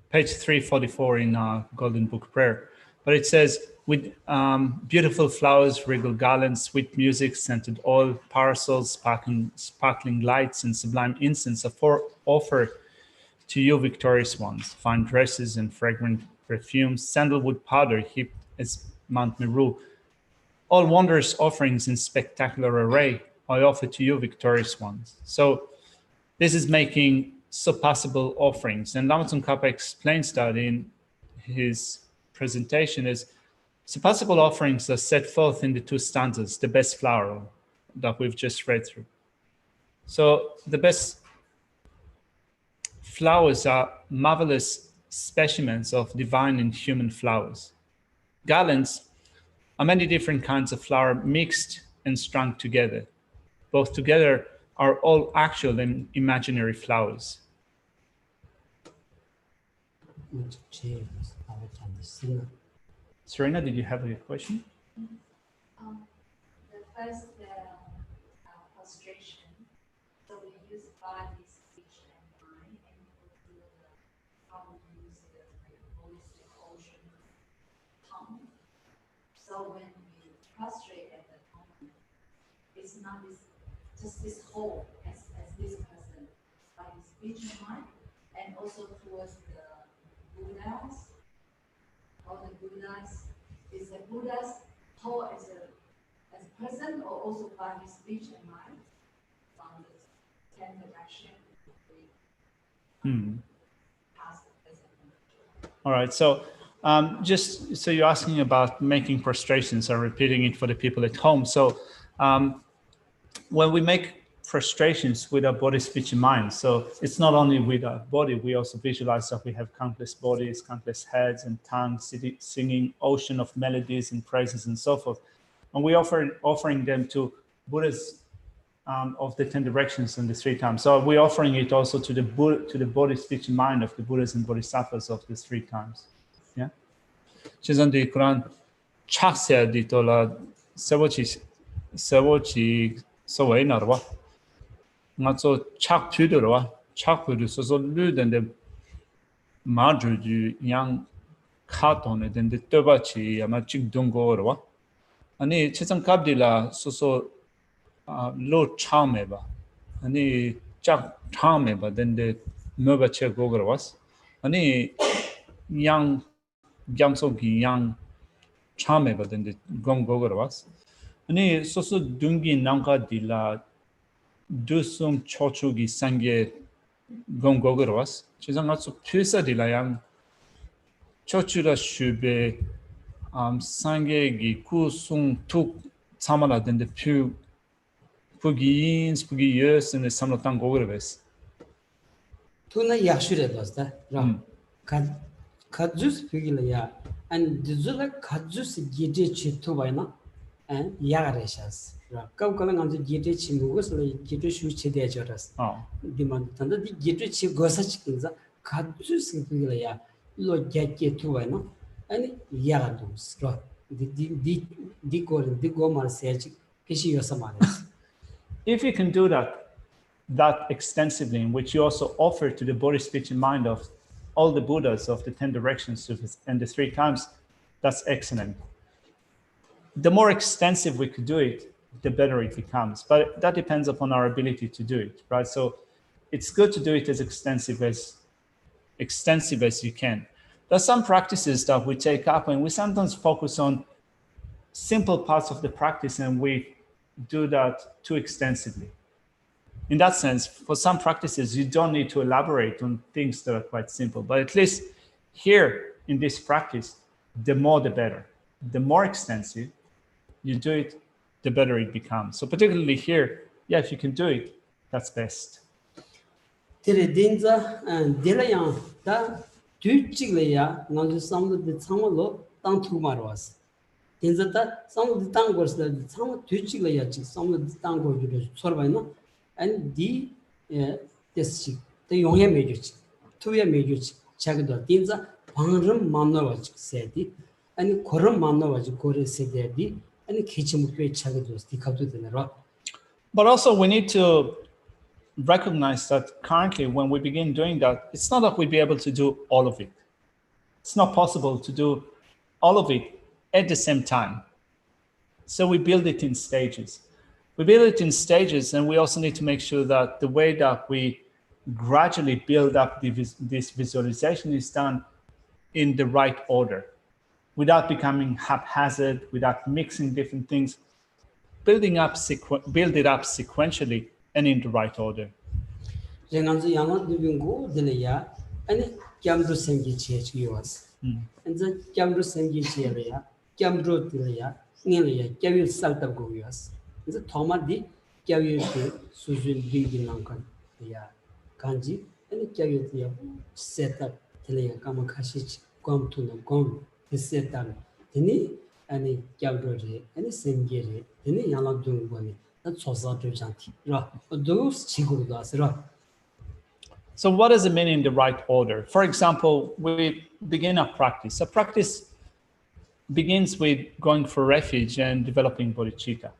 Page 344 in Golden Book Prayer. But it says, with beautiful flowers, regal garlands, sweet music, scented oil, parasols, sparkling lights, and sublime incense offer to you, victorious ones, fine dresses and fragrant perfumes, sandalwood powder heaped as Mount Meru, all wondrous offerings in spectacular array, I offer to you, victorious ones. So this is making surpassable offerings. And Lama Tsongkhapa explains that in his presentation is surpassable offerings are set forth in the 2 stanzas, the best flower that we've just read through. So the best flowers are marvelous specimens of divine and human flowers. Garlands are many different kinds of flower mixed and strung together. Both together are all actual and imaginary flowers. Serena, did you have a question? The first prostration, so we use body, speech, and mind, and we do how we use the voice, emotion, tongue. So when we prostrate at the moment, it's not just this whole as this person, but his speech and mind, and also towards the Buddhas, or the Buddhas, is the Buddha's whole as present, or also by his speech and mind, from the 10 direction, past, present. All right, so just so you're asking about making prostrations or repeating it for the people at home. So when we make frustrations with our body, speech, and mind. So it's not only with our body, we also visualize that we have countless bodies, countless heads and tongues, singing ocean of melodies and praises and so forth. And we offering them to Buddhas of the 10 directions and the 3 times. So we're offering it also to the body, speech, and mind of the Buddhas and Bodhisattvas of the 3 times. Yeah. Chizan di Quran chakse di tola sawochi sawai narwa. Ngazo chak pudurwa chak pudu so lu den de madru du yang katone den de tobachi ama chik dungorwa. Ani chizan kabdila so lo chameba. Ani chak chameba then the meba che gogorwas. Ani yang gyamso gi yang chameba then the gong gogorwas. Ani so dungi nanga dila dusum chochugi sangye gong gogorwas. Chizan atsu pisa dila yang chochura shube sangye gi kusung tuk samala then the pu Pugins, Pugiyus, and the Samlatan Gogorves. Tuna Yashure was that. Kadjus Pugilaya and Dizula Kadjus Gidich Tubaina and Yagareshas. Kaukalang on the Gidich Mugus, like Gidishu de Joras. Demand under the Gidich Gosachkinza, Kadjus Pugilaya, Lord Jackie Tubaina, and Yagadus. The Digomar Sergi, Kishi Yosamanes. If you can do that extensively, in which you also offer to the body, speech, and mind of all the Buddhas of the 10 directions and the 3 times, that's excellent. The more extensive we could do it, the better it becomes. But that depends upon our ability to do it, right? So it's good to do it as extensive as you can. There's some practices that we take up, and we sometimes focus on simple parts of the practice, and we do that too extensively. In that sense, for some practices, you don't need to elaborate on things that are quite simple. But at least here in this practice, the more the better. The more extensive you do it, the better it becomes. So particularly here, yeah, if you can do it, that's best. Tinzata some of the tangos that some Twitchiglayachi, some of the tango Sorbino, and the Yonga major, 2 year major Chagado Tinza, Pangram Manovach said it, and Koram Manovach Kore said it, and Kitchemupe Chagados, the Kapu in the rock. But also we need to recognize that currently when we begin doing that, it's not that we'll be able to do all of it. It's not possible to do all of it at the same time. So we build it in stages. We build it in stages, and we also need to make sure that the way that we gradually build up this visualization is done in the right order, without becoming haphazard, without mixing different things. Build it up sequentially and in the right order. And the Camro Sangi Camro Tilia, Nilia, Gavi Salta Govias, the Toma di Gavi Suzun Big Lankan, the Kanji, and the Gavi set up Tilia Kamakashich, come to the gom, the set up, Tini, and the Gavroje, and the Sengiri, and the Yana Dungoni, that's also Janti, those Chigudas, Ra. So what does it mean in the right order? For example, we begin a practice. A practice begins with going for refuge and developing bodhicitta.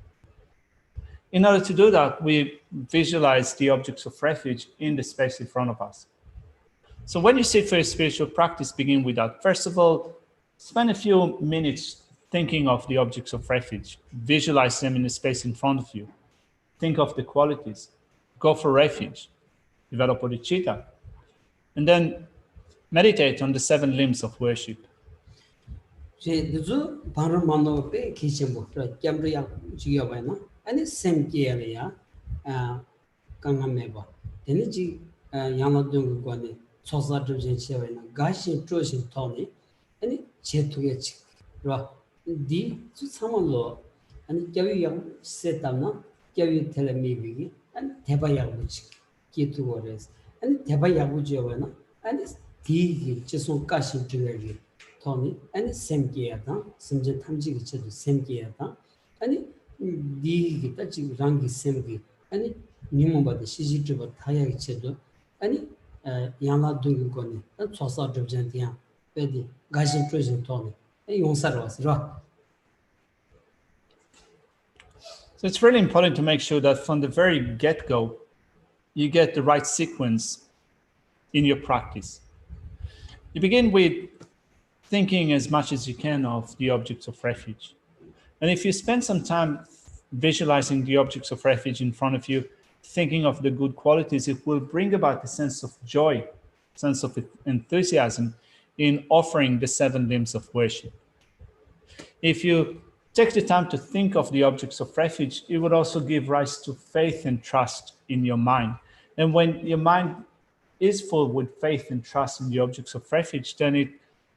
In order to do that, we visualize the objects of refuge in the space in front of us. So when you sit for a spiritual practice, begin with that. First of all, spend a few minutes thinking of the objects of refuge. Visualize them in the space in front of you. Think of the qualities. Go for refuge. Develop bodhicitta, and then meditate on the 7 limbs of worship. 아니 대바야부지 기도ores 아니 대바야부지와나 아니 디기 지송 가시 주여기 토니 아니 셈기야다 심제 탐지기 쳐도 셈기야다 아니 디기 따지 랑기 셈기 아니 니모바데 시지트버 타야기 쳐도 아니 양라 둥기 거니 초사 접전티야 베디 가신 프로젝트 토니 용사로스라. So it's really important to make sure that from the very get-go, you get the right sequence in your practice. You begin with thinking as much as you can of the objects of refuge. And if you spend some time visualizing the objects of refuge in front of you, thinking of the good qualities, it will bring about a sense of joy, sense of enthusiasm in offering the 7 limbs of worship. If you take the time to think of the objects of refuge, it would also give rise to faith and trust in your mind. And when your mind is full with faith and trust in the objects of refuge, then it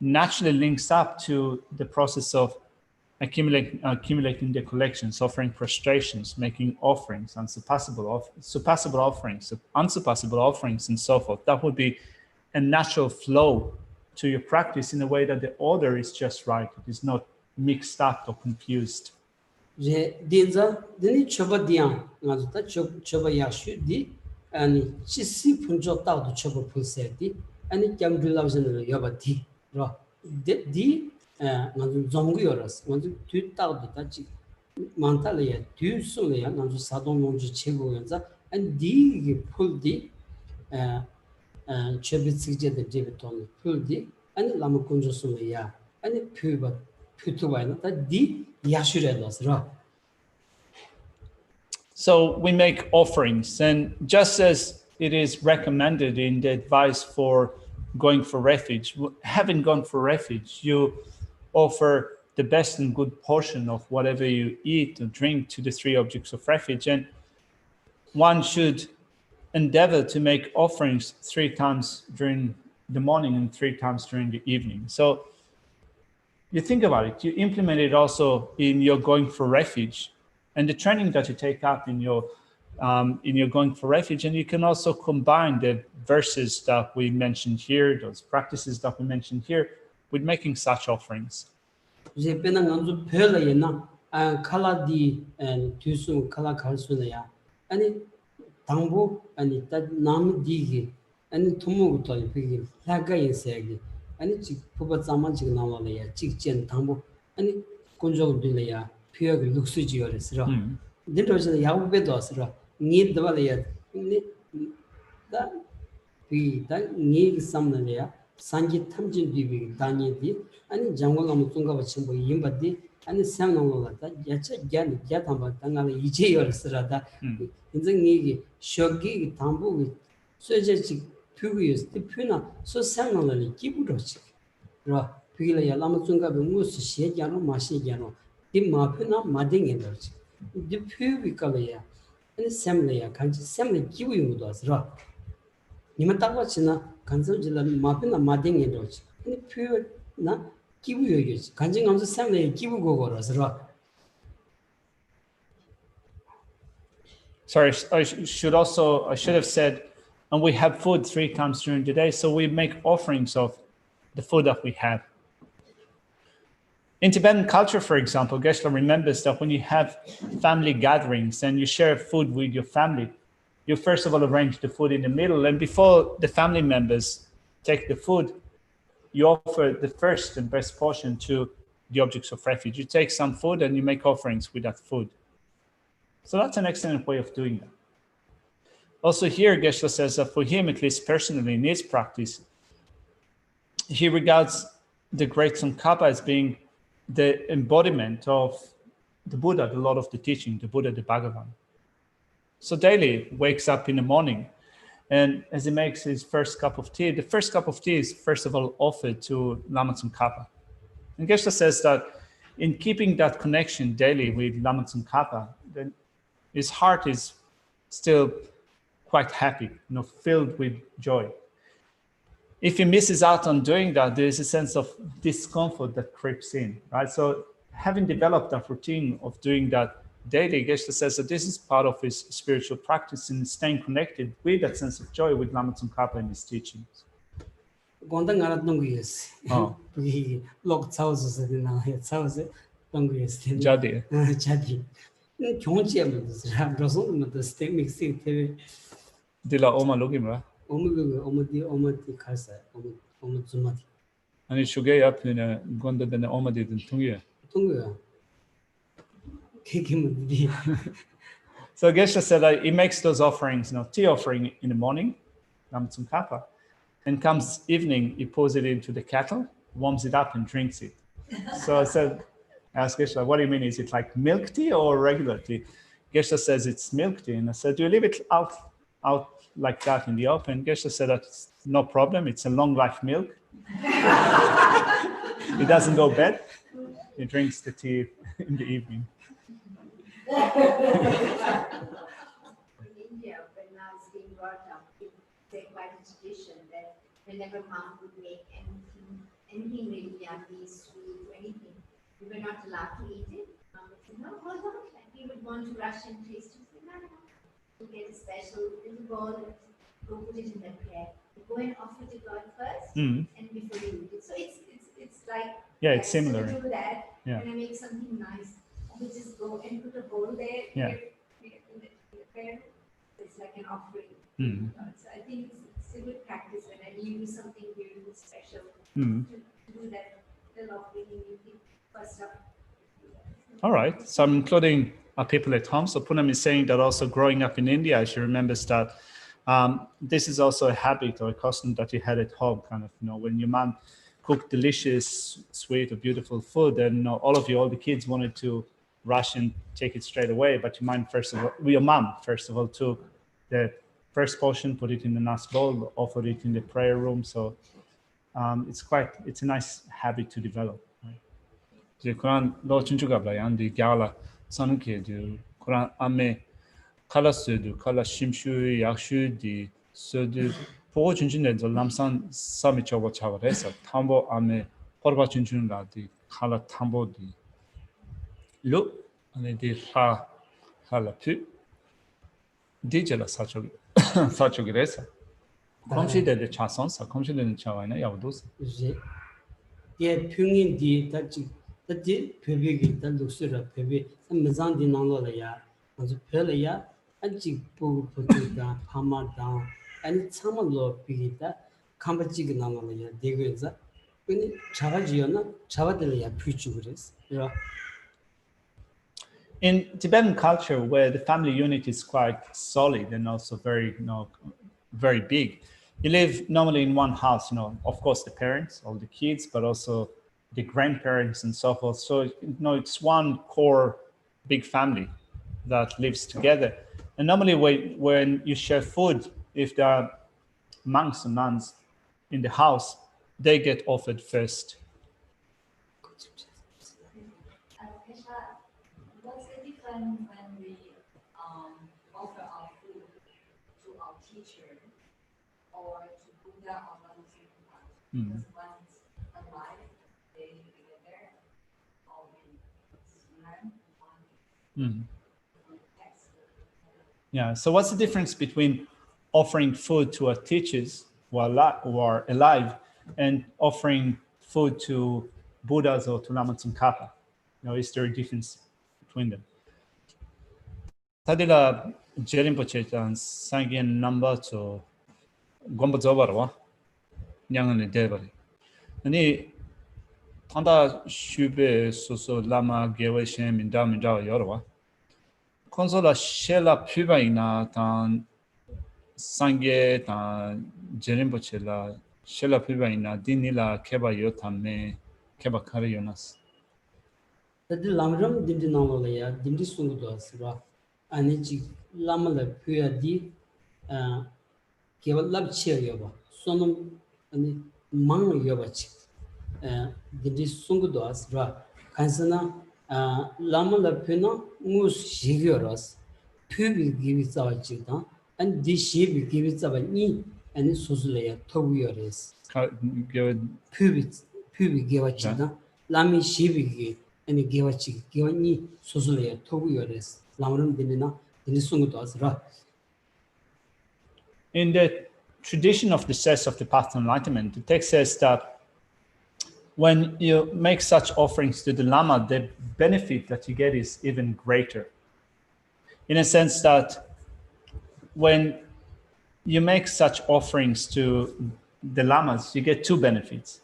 naturally links up to the process of accumulating the collections, offering prostrations, making offerings, unsurpassable offerings, unsurpassable offerings, and so forth. That would be a natural flow to your practice in a way that the order is just right. It is not mixed up or confused. Dinza, dini choba diang, ngazuta choba yashu di, ani chisi punjo tao do choba pulse di, ani kyam dulawzen yoba di, ro. Di, ngazu zongu yoras, ngazu tu tao do ta chi, mantala ya, tu su ya, ngazu sadong nongju chego yanza, ani di pul di, chobi tsikje de debeton pul di, ani lama kunjo su ya, ani puba. So we make offerings, and just as it is recommended in the advice for going for refuge, having gone for refuge, you offer the best and good portion of whatever you eat or drink to the 3 objects of refuge, and one should endeavor to make offerings 3 times during the morning and 3 times during the evening. So you think about it, you implement it also in your going for refuge and the training that you take up in your going for refuge. And you can also combine the verses that we mentioned here, those practices that we mentioned here, with making such offerings. 아니 지 부버 자만 지금 나와래야 직전 당부 아니 군족 들려야 피하고 룩수지어스라 닌도서 야우베도 왔으라 니드발이야 니다 비다 니 삼나야 산지 탐진 비비 다니디 아니 장고감 뚱가바 첨부 임바디 아니 삼나고다 야차 갸니 갸탐바 당가는 이제여스라다 인정 니기 쇼기 당부 쇠제지 Pugis, the Puna, so Samuel, Kiburosi. Ra, Pila Lamazunga, Mus, Shiano, Masiano, the Mapuna, Mading in those. The Pubicalea, and Samlea, can Samly Kiwi does Ra. Nimatawachina, Kanzilla, Mapina, Mading in those. And the pure na Kiwi, Kanjing on the Samley, Kibugo, Ra. Sorry, I should have said, and we have food 3 times during the day, so we make offerings of the food that we have. In Tibetan culture, for example, Geshe remembers that when you have family gatherings and you share food with your family, you first of all arrange the food in the middle, and before the family members take the food, you offer the first and best portion to the objects of refuge. You take some food and you make offerings with that food. So that's an excellent way of doing that. Also here, Geshe says that for him, at least personally in his practice, he regards the Great Tsongkhapa as being the embodiment of the Buddha, the Lord of the teaching, the Buddha, the Bhagavan. So daily wakes up in the morning, and as he makes his first cup of tea, the first cup of tea is first of all offered to Lama Tsongkhapa. And Geshe says that in keeping that connection daily with Lama Tsongkhapa, then his heart is still quite happy, filled with joy. If he misses out on doing that, there is a sense of discomfort that creeps in, right? So having developed that routine of doing that daily, Geshe says that this is part of his spiritual practice in staying connected with that sense of joy with Lama Tsongkhapa and his teachings. gonda ngara dongyes Oh. 이 log chaos 되나 해 chaos dongyes 되나 Jadi. jadi 경치하면 라 로송은 더 스테이 믹싱 때 Dila Oma Lugimra. 어머디 가서 어머 좀마디 And it should get up in a Gonda than the Oma did in Tungia. 동거야 케이크면 So Geshe said that he makes those offerings, tea offering in the morning, Lama Tsongkhapa, and comes evening, he pours it into the kettle, warms it up and drinks it. So I asked Geshe, what do you mean? Is it like milk tea or regular tea? Geshe says it's milk tea. And I said, do you leave it out like that in the open? Geshe said that's no problem. It's a long life milk. It doesn't go bad. He drinks the tea in the evening. In India, when I was being brought up, it's quite a tradition that whenever mom would make anything really yummy, sweet, anything, we were not allowed to eat it. Mom would say, no, hold on. And we would want to rush and taste it. No, no. We'll get a special little bowl and go put it in the bread. We go and offer to God first, and before you eat it. So it's like, it's similar. To do that, Yeah. when I make something nice, we just go and put a bowl there. Yeah. In the prayer. It's like an offering. So I think it's a good practice whenever you do something really special to do that little offering you give first up. All right. So I'm including our people at home. So Poonam is saying that also growing up in India, she remembers that this is also a habit or a custom that you had at home, kind of, when your mom cooked delicious, sweet or beautiful food, then all the kids wanted to rush and take it straight away. But your mom, first of all, took the first portion, put it in the nice bowl, offered it in the prayer room. So it's a nice habit to develop. The Quran lo chunchugabla yandi gala sanke du Quran ame kala sudu kala shimshu yakshu di sudu po chunchune zo lamsan sami chobo chavaresa tambo ame porba chunchun la di kala tambo di lu ane di hala pu di jela sachogiresa komshi de chason sa komshi de chawaina yavudos 예 평인디 다지 베베기 단독스라 베베 삼자한디 나로라야 아주 별이야 아직 보고보다 파마다 아니 참을로 비기다 감바지가 나로라야 되고자 근데 자가지요나 자가들이야 피추 그랬어. In Tibetan culture, where the family unit is quite solid and also very, very big, you live normally in one house, of course, the parents, all the kids, but also the grandparents and so forth. So, it's one core big family that lives together. And normally when you share food, if there are monks and nuns in the house, they get offered first. What's the difference when we offer our food to our teacher or to Buddha or something? Because one's alive, they together, or we learn one text. Yeah. So what's the difference between offering food to our teachers who are alive and offering food to Buddhas or to Lama Tsongkhapa? Is there a difference between them? Tadila Jerimpoche and Sangin number to Gombazobarwa, Yang and Devari. And Tanda Shube Soso Lama Geweshem in Daminda Yorwa. Consola Shella Pubaina tan Sange tan Jerimpoche la Shella Pubaina Dinila Keba Yotame Keba Karionas. 다들 람람 딘디 나올래야 딘디 송도 왔어. 아니지 람라 표야디 개발 랍치야 봐. 손은 아니 망 여바치. 딘디 송도 왔어. 간서나 람라 표나 무스 시겨라스. 표비 기비자지다. 안 디시비 기비자바니 아니 소슬래야 토위어레스. 표비 개와치다. 람이 시비기 아니 개와치 개와니 소소에 토구요레스 라므름 되나 되는송도 아스라 In the tradition of the cess of the path to enlightenment, the text says that when you make such offerings to the Lama, the benefit that you get is even greater. In a sense that when you make such offerings to the Lamas, you get two benefits.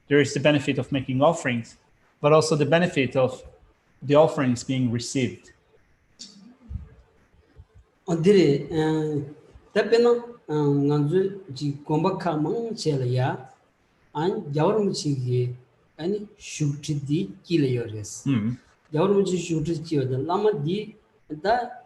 There is the benefit of making offerings, but also the benefit of the offerings being received. 어디에 답변은 난주 지 공박하 망체려야 안 야월무치기 아니 슈트디 kileyores 야월무치 슈트 지어다 라마디 다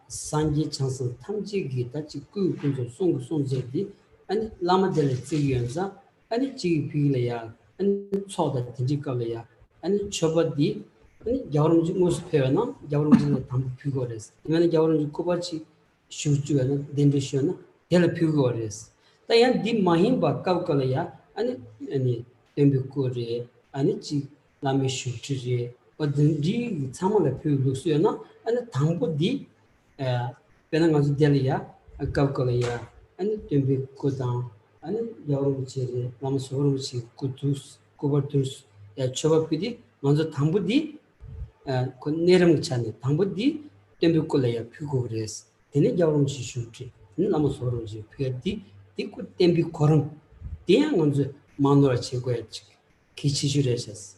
산지 찬스 탐지기 다치 꾸꾸조 송송제디 아니 라마델 지연자 아니 지 비려야 아니 초다 딘지컬이야 아니 초바디 아니 야월무치 모스페나 야월무치 담 피고레스 이면은 야월무치 코바치 슈주에는 덴데시나 델 피고레스 다얀 디 마힌 바카우컬이야 아니 템비코레 아니 지 라메 슈트제 어딘지 참을에 피우루스요나 아니 당보디 베는 가서 델이야 아까우컬이야 아니 템비코다 아니 야월무치 라메 소르무치 쿠투스 코버투스 야 초바피디 먼저 당보디 그 내름 차네 당보디 템비콜레야 피고레스 되네 야월무치 슈트 나무 소르무치 피디 디쿠 템비코름 대양 먼저 마누라 최고의 기치주레스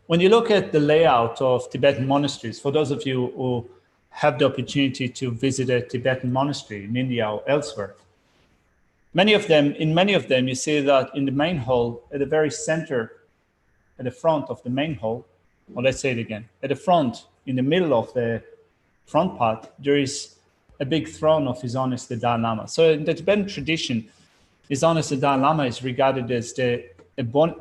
When you look at the layout of Tibetan monasteries, for those of you who have the opportunity to visit a Tibetan monastery in India or elsewhere, many of them, you see that in the main hall, at the very center, at the front of the main hall, or let's say it again, at the front, in the middle of the front part, there is a big throne of His Holiness the Dalai Lama. So in the Tibetan tradition, His Holiness the Dalai Lama is regarded as the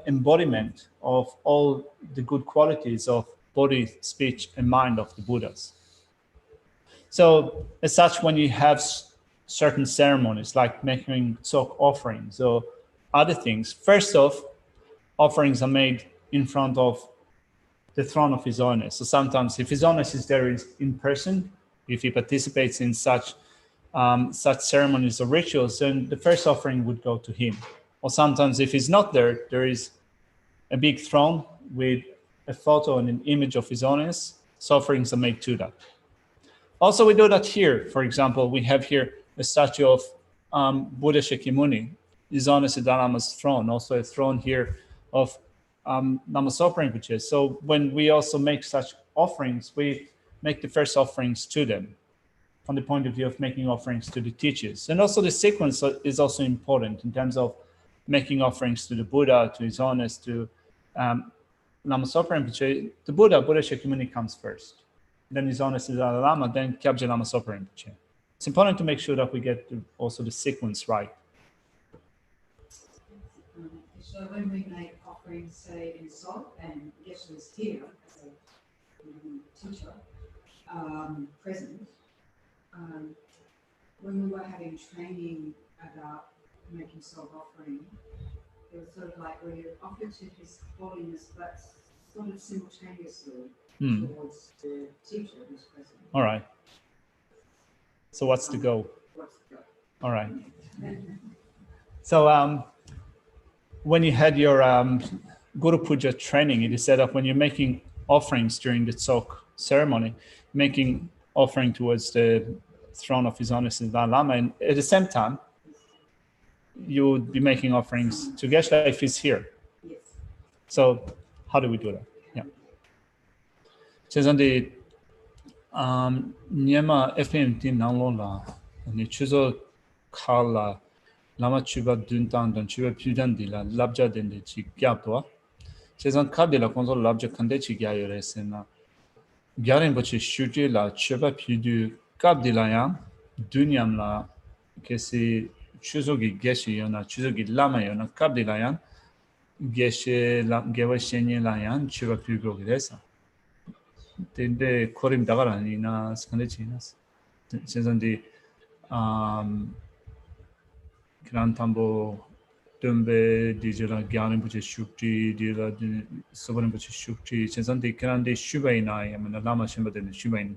embodiment of all the good qualities of body, speech, and mind of the Buddhas. So as such, when you have certain ceremonies like making tzok offerings or other things, first off, offerings are made in front of the throne of His Holiness. So sometimes if His Holiness is there in person, if he participates in such ceremonies or rituals, then the first offering would go to him. Or sometimes if he's not there, there is a big throne with a photo and an image of His Holiness. So offerings are made to that. Also, we do that here. For example, we have here a statue of Buddha Shakyamuni, His Holiness the Dalai Lama's throne, also a throne here of Lama Zopa Rinpoche. So when we also make such offerings, we make the first offerings to them from the point of view of making offerings to the teachers. And also the sequence is also important in terms of making offerings to the Buddha, to His Holiness, to Lama Zopa Rinpoche. The Buddha Shakyamuni comes first. Then His Holiness the Dalai Lama, then Kyabje Lama Zopa Rinpoche. It's important to make sure that we get also the sequence right. So when we make offerings, say in Salt, and Geshe was here as a teacher, present, when we were having training about making salt offering, it was sort of like we offered to His Holiness, but sort of simultaneously towards the teacher who's present. All right. So what's the goal? All right. So when you had your Guru Puja training, it is said that when you're making offerings during the Tzok ceremony, making offering towards the throne of His Holiness the Dalai Lama, and at the same time, you would be making offerings to Geshe if he's here. Yes. So how do we do that? Yeah. So on the Nyama FMT Nanglola, and the Chuzo Kala, Lama Chuba Duntan, and Chuba Pudandila, Labja Dende Chigyaptua. Says on Kadila Consul Labja Kandechi Gayores and Garin Bochi Shuji la Chuba Pudu Kabdilayan, Dunyam la Kesi Chuzogi Geshe Yona, Chuzogi Lama Yona, Kabdilayan, Geshe Gewa Shenye Layan, Chuba Pugo Gresa. Dende Korim Dagarani Skandechinas. Says on the Grand Tambo Dumbe, Dijala, Gyanim, which is Shukti, Dila, Sovereign, which is Shukti, Chenzandi, Karandi, Shubainai, I mean, the Lama Shimba, the Shubain,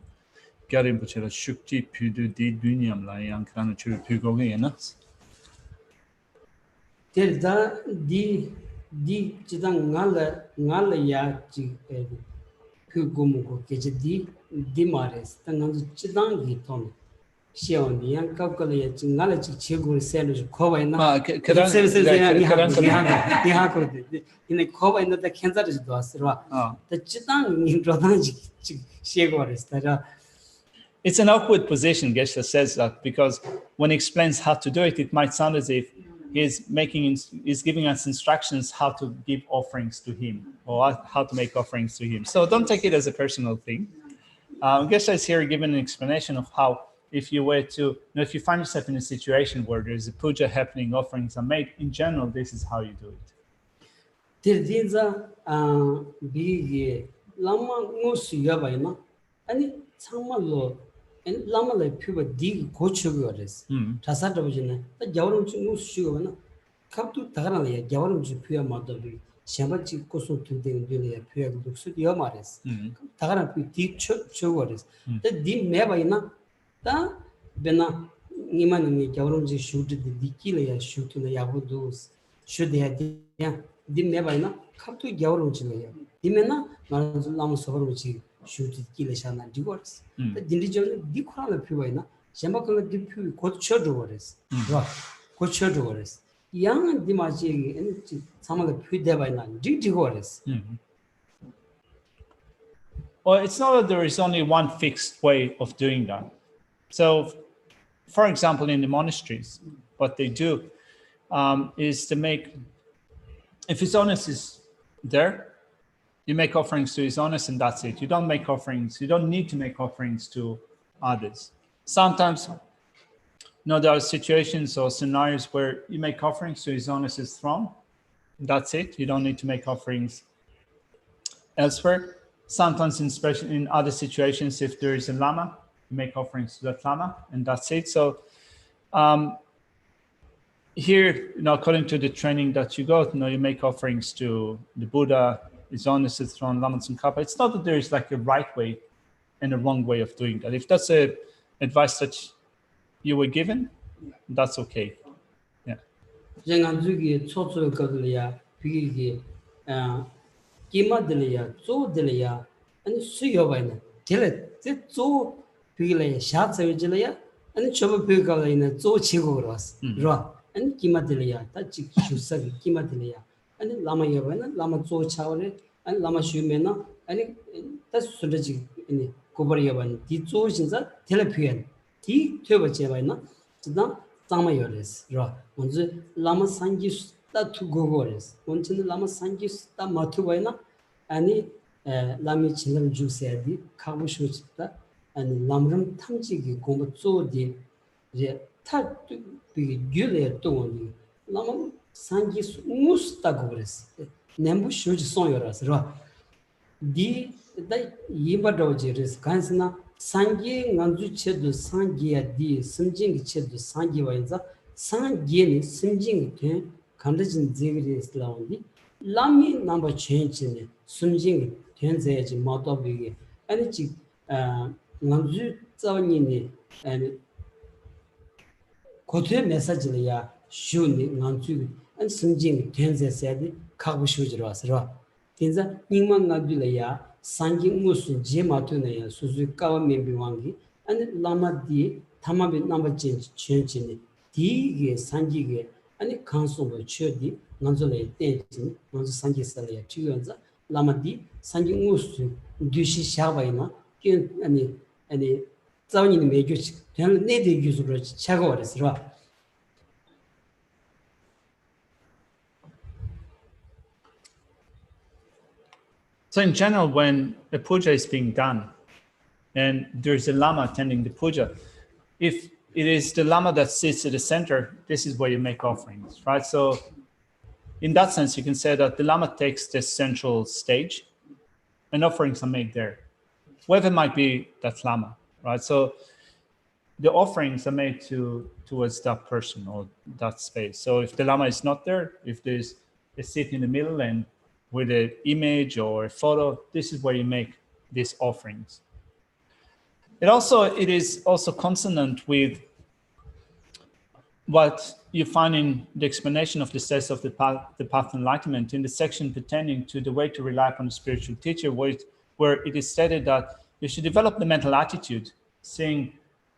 Gyarim, which is Shukti, Pudu, Di Dunyam, Lion, Kran, Pugogi, and us. There da di chidang ngala ya chi phu gum ko ke di mares ta ngang chidang gi ton xiao ni yang ka ka le ya chi ngala chi che go se lu ko ba na ni ha ko de ni ko ba na ta khenza de do asra ta chidang ni ro da chi xie go res ta. It's an awkward position, Geshe says that, because when he explains how to do it, it might sound as if he's giving us instructions how to give offerings to him or how to make offerings to him. So don't take it as a personal thing. Geshe is here giving an explanation of how, if you were to, if you find yourself in a situation where there's a puja happening, offerings are made, in general, this is how you do it. Tirdiza big lama ngosu yabayna ani 참말로 라마를 피부 디 고쳐거res 자사도지네 겨울은 좀 수시거나 갑도 다가나야 겨울은 좀 피야 맞더비 샤바치 고소 투데 되네 피야 독수 여 말레스 다가나 피 쳐거res 디 매바이나 다 베나 니만니 겨울은 지 슈트 디킬이야 슈트나 야보도스 슈데야 디 매바이나 갑도 겨울은 지네야 디메나 말은 라마 서버지 shoot kileshana divorce the diligent dikhala piwaina shambakala dipu kocho divorce wa kocho divorce yang dimaji and samala pidebaina divorce. Well, it's not that there is only one fixed way of doing that. So, for example, in the monasteries, what they do is to make, if his honest is there, you make offerings to his honest and that's it. You don't make offerings. You don't need to make offerings to others. Sometimes, there are situations or scenarios where you make offerings to his honest's throne. That's it. You don't need to make offerings elsewhere. Sometimes, in other situations, if there is a lama, you make offerings to that lama and that's it. So here, according to the training that you got, you make offerings to the Buddha, His Honest throne, Lamrim and Kappa. It's not that there is like a right way and a wrong way of doing that. If that's a advice that you were given, that's okay. Yeah. And Kimadelia, that Chusagi, Kimadelia, and Lama Yavana, Lama Zo Chawle, and Lama Shumena, and that's strategic in Kubariavan, the Zoshinza, Telepian, T. Tubachevana, Sudan, Tamayores, Ra, on the Lama Sangis, that two Gogores, on the Lama Sangis, that Matuvana, and Lami Chinam Jusedi, Kawushuta, and Lamrim Tamjigi, Gomazo, the be Gule Tony, Lama Sangis Mustagores, Nembu Shuj Soyoras, Ra. Di Yibadojeris, Kansana, Sangi, Nanzu Chedu, Sangia di, Sunjing Chedu, Sangi Wainza, Sangieni, Sunjing Ten, Kandajin Zigris Laundi, Lami number change in Sunjing, Tenzage, Motobi, and Chik Nanzu Zavanini, and Kote message ya shuni nganchu and sunjing tenze said kabu shujras ra tinza ningman ngabile ya sanging musu jematu ne ya suzu kawa membi wangi and lama di tamabe number change ni di ge sangi ge and council bo chodi nganzole tenjin nganzu sangi sala ya chiyanza lama di sangi musu dushi shabaina ken ani zawni ni meju then ne de yuzuro chagores ra. So in general, when a puja is being done and there's a lama attending the puja, if it is the lama that sits at the center, this is where you make offerings, right? So in that sense, you can say that the lama takes the central stage and offerings are made there. Whoever might be that lama, right? So the offerings are made to towards that person or that space. So if the Lama is not there, if there's a seat in the middle and with an image or a photo, this is where you make these offerings. It is also consonant with what you find in the explanation of the steps of the path of enlightenment in the section pertaining to the way to rely upon a spiritual teacher, where it is stated that you should develop the mental attitude, seeing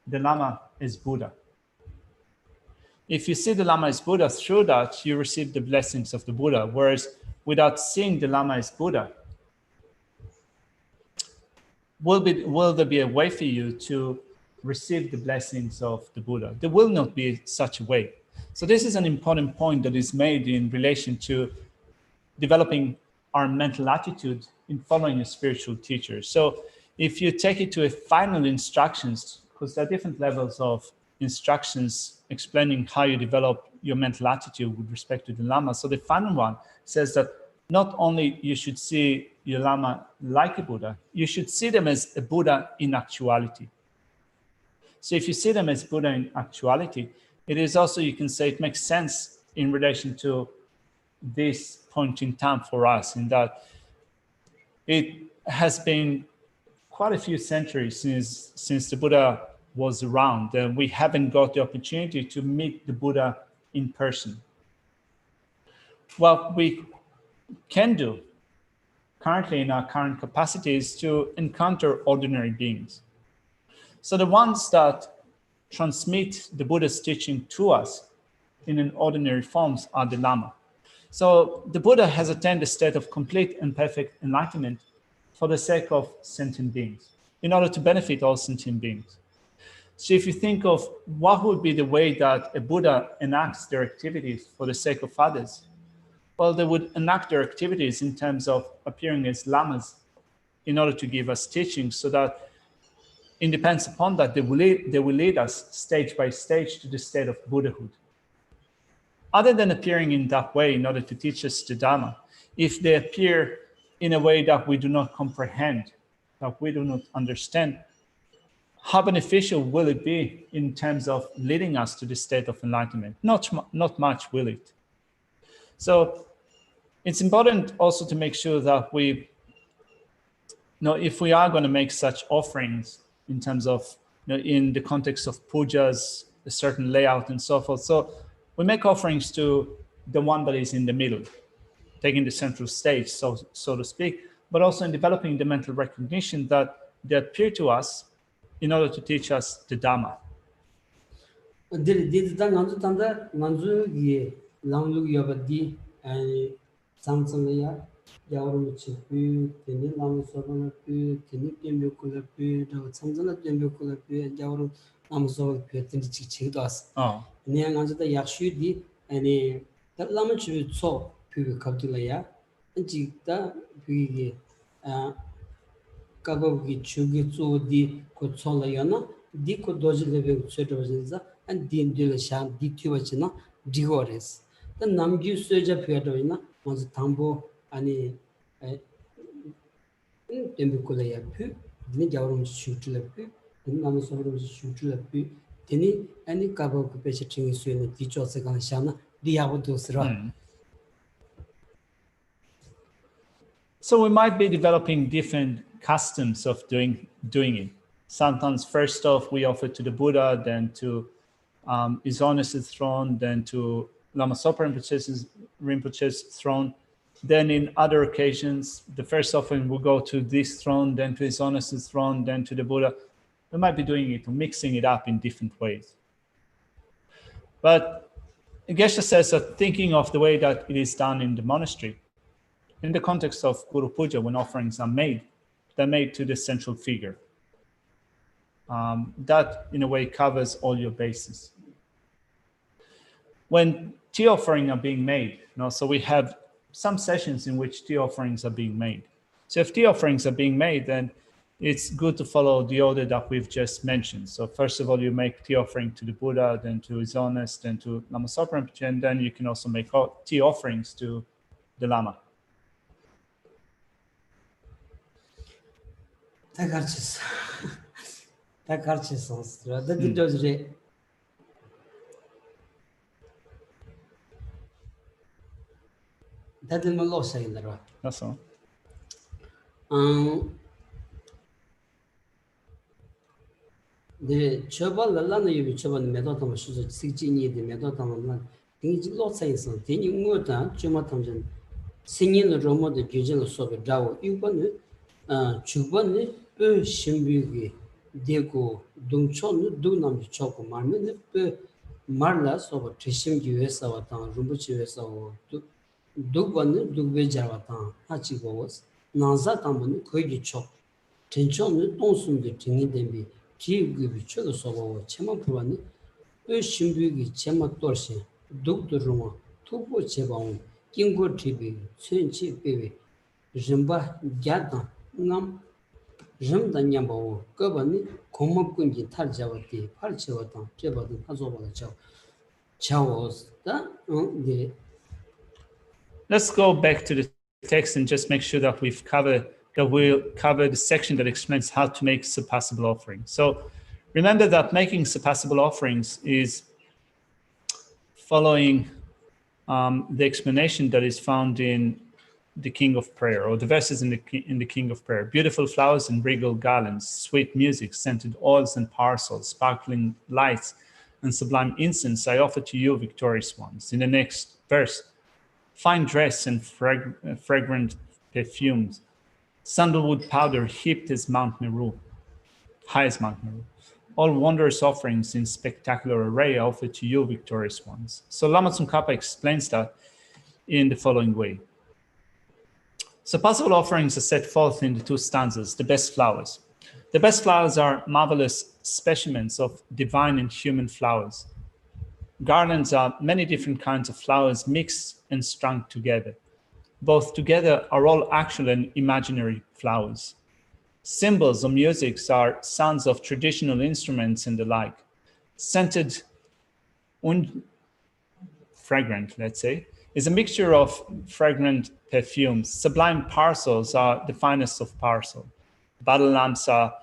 the Lama as Buddha. If you see the Lama as Buddha, through that you receive the blessings of the Buddha, whereas without seeing the Lama as Buddha, will there be a way for you to receive the blessings of the Buddha? There will not be such a way. So this is an important point that is made in relation to developing our mental attitude in following a spiritual teacher. So if you take it to a final instructions, because there are different levels of instructions explaining how you develop your mental attitude with respect to the Lama. So the final one says that not only you should see your Lama like a Buddha, you should see them as a Buddha in actuality. So if you see them as Buddha in actuality, it is also, you can say, it makes sense in relation to this point in time for us, in that it has been quite a few centuries since the Buddha was around, and we haven't got the opportunity to meet the Buddha in person. What we can do currently in our current capacity is to encounter ordinary beings. So the ones that transmit the Buddha's teaching to us in an ordinary forms are the Lama. So the Buddha has attained a state of complete and perfect enlightenment for the sake of sentient beings, in order to benefit all sentient beings. So if you think of what would be the way that a Buddha enacts their activities for the sake of others, well, they would enact their activities in terms of appearing as lamas in order to give us teachings, so that it depends upon that they will lead us stage by stage to the state of Buddhahood. Other than appearing in that way in order to teach us the Dharma, if they appear in a way that we do not comprehend, that we do not understand, how beneficial will it be in terms of leading us to the state of enlightenment? Not much, will it? So it's important also to make sure that if we are going to make such offerings in terms of, in the context of pujas, a certain layout and so forth. So we make offerings to the one that is in the middle, taking the central stage, so to speak, but also in developing the mental recognition that they appear to us in order to teach us the Dhamma. Oh. Kagogi chugi zu di ko tsola yana di ko doji lebe tsoto wajinza and di ndile shan di tuwa china digores the namgi soja pyato ina manzu tambo ani tembe kula ya pu dini jawrum chutula pu dini namu sobrum chutula pu dini ani kagogi peche chingi suena di chotse kana shana di yabu dosra. So we might be developing different customs of doing it. Sometimes first off, we offer to the Buddha, then to His Holiness's throne, then to Lama Zopa Rinpoche's throne. Then in other occasions, the first offering will go to this throne, then to His Holiness's throne, then to the Buddha. We might be doing it, mixing it up in different ways. But Geshe says that thinking of the way that it is done in the monastery, in the context of Guru Puja, when offerings are made, they're made to the central figure. That, in a way, covers all your bases. When tea offerings are being made, so we have some sessions in which tea offerings are being made. So if tea offerings are being made, then it's good to follow the order that we've just mentioned. So first of all, you make tea offering to the Buddha, then to His Holiness, then to Lama Zopa Rinpoche, and then you can also make tea offerings to the Lama. Takarchis. That the 다들 뭐 로사인더라. That's all. 네, 저발랄라는 유비 저번 메도담 수저 식진이데 메도담은 딩지 로사인서 딩이 뭐다 주마탐전 생인 로모데 규제로 소베 자오 이거는 주번에 그 신비기 되고 동촌 누남지 초고 말면 그 말라 소버 트심기에서 왔다 rum부치에서 두번은 두베자왔다 하치고 나자 담은 거기 초 전촌은 동순데 등이된비 기급이 쳐도 소고 체만 풀었니 그 신비기 체만 돌시 독도로마 투보 제방 긴고 TV 천치 베베 rimba gyata ngam rimda nyambo kabani komapkunji tarjawati parchawata chebadu hazobala chawos da de Let's go back to the text and just make sure that we'll cover the section that explains how to make surpassable offerings. So remember that making surpassable offerings is following the explanation that is found in the King of Prayer, or the verses in the King of Prayer. Beautiful flowers and regal garlands, sweet music, scented oils and parcels, sparkling lights, and sublime incense I offer to you, victorious ones. In the next verse, fine dress and fragrant perfumes, sandalwood powder heaped as Mount Meru, high as Mount Meru. All wondrous offerings in spectacular array I offer to you, victorious ones. So Lama Tsongkhapa explains that in the following way. Surpassable offerings are set forth in the two stanzas, the best flowers. The best flowers are marvelous specimens of divine and human flowers. Garlands are many different kinds of flowers mixed and strung together. Both together are all actual and imaginary flowers. Symbols or musics are sounds of traditional instruments and the like. Scented and fragrant, let's say, is a mixture of fragrant perfumes. Sublime parcels are the finest of parcel. Battle lamps are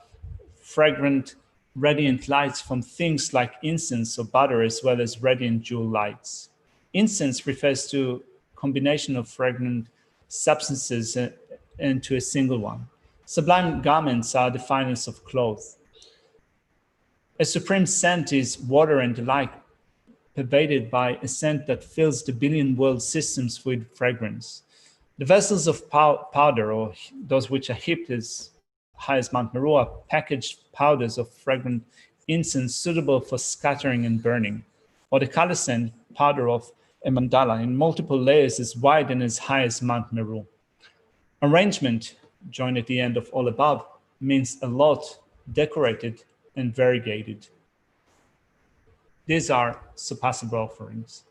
fragrant, radiant lights from things like incense or butter, as well as radiant jewel lights. Incense refers to a combination of fragrant substances and to a single one. Sublime garments are the finest of clothes. A supreme scent is water and the like, pervaded by a scent that fills the billion world systems with fragrance. The vessels of powder, or those which are heaped as high as Mount Meru, are packaged powders of fragrant incense suitable for scattering and burning, or the calescent powder of a mandala in multiple layers as wide and as high as Mount Meru. Arrangement, joined at the end of all above, means a lot, decorated and variegated. These are surpassable offerings.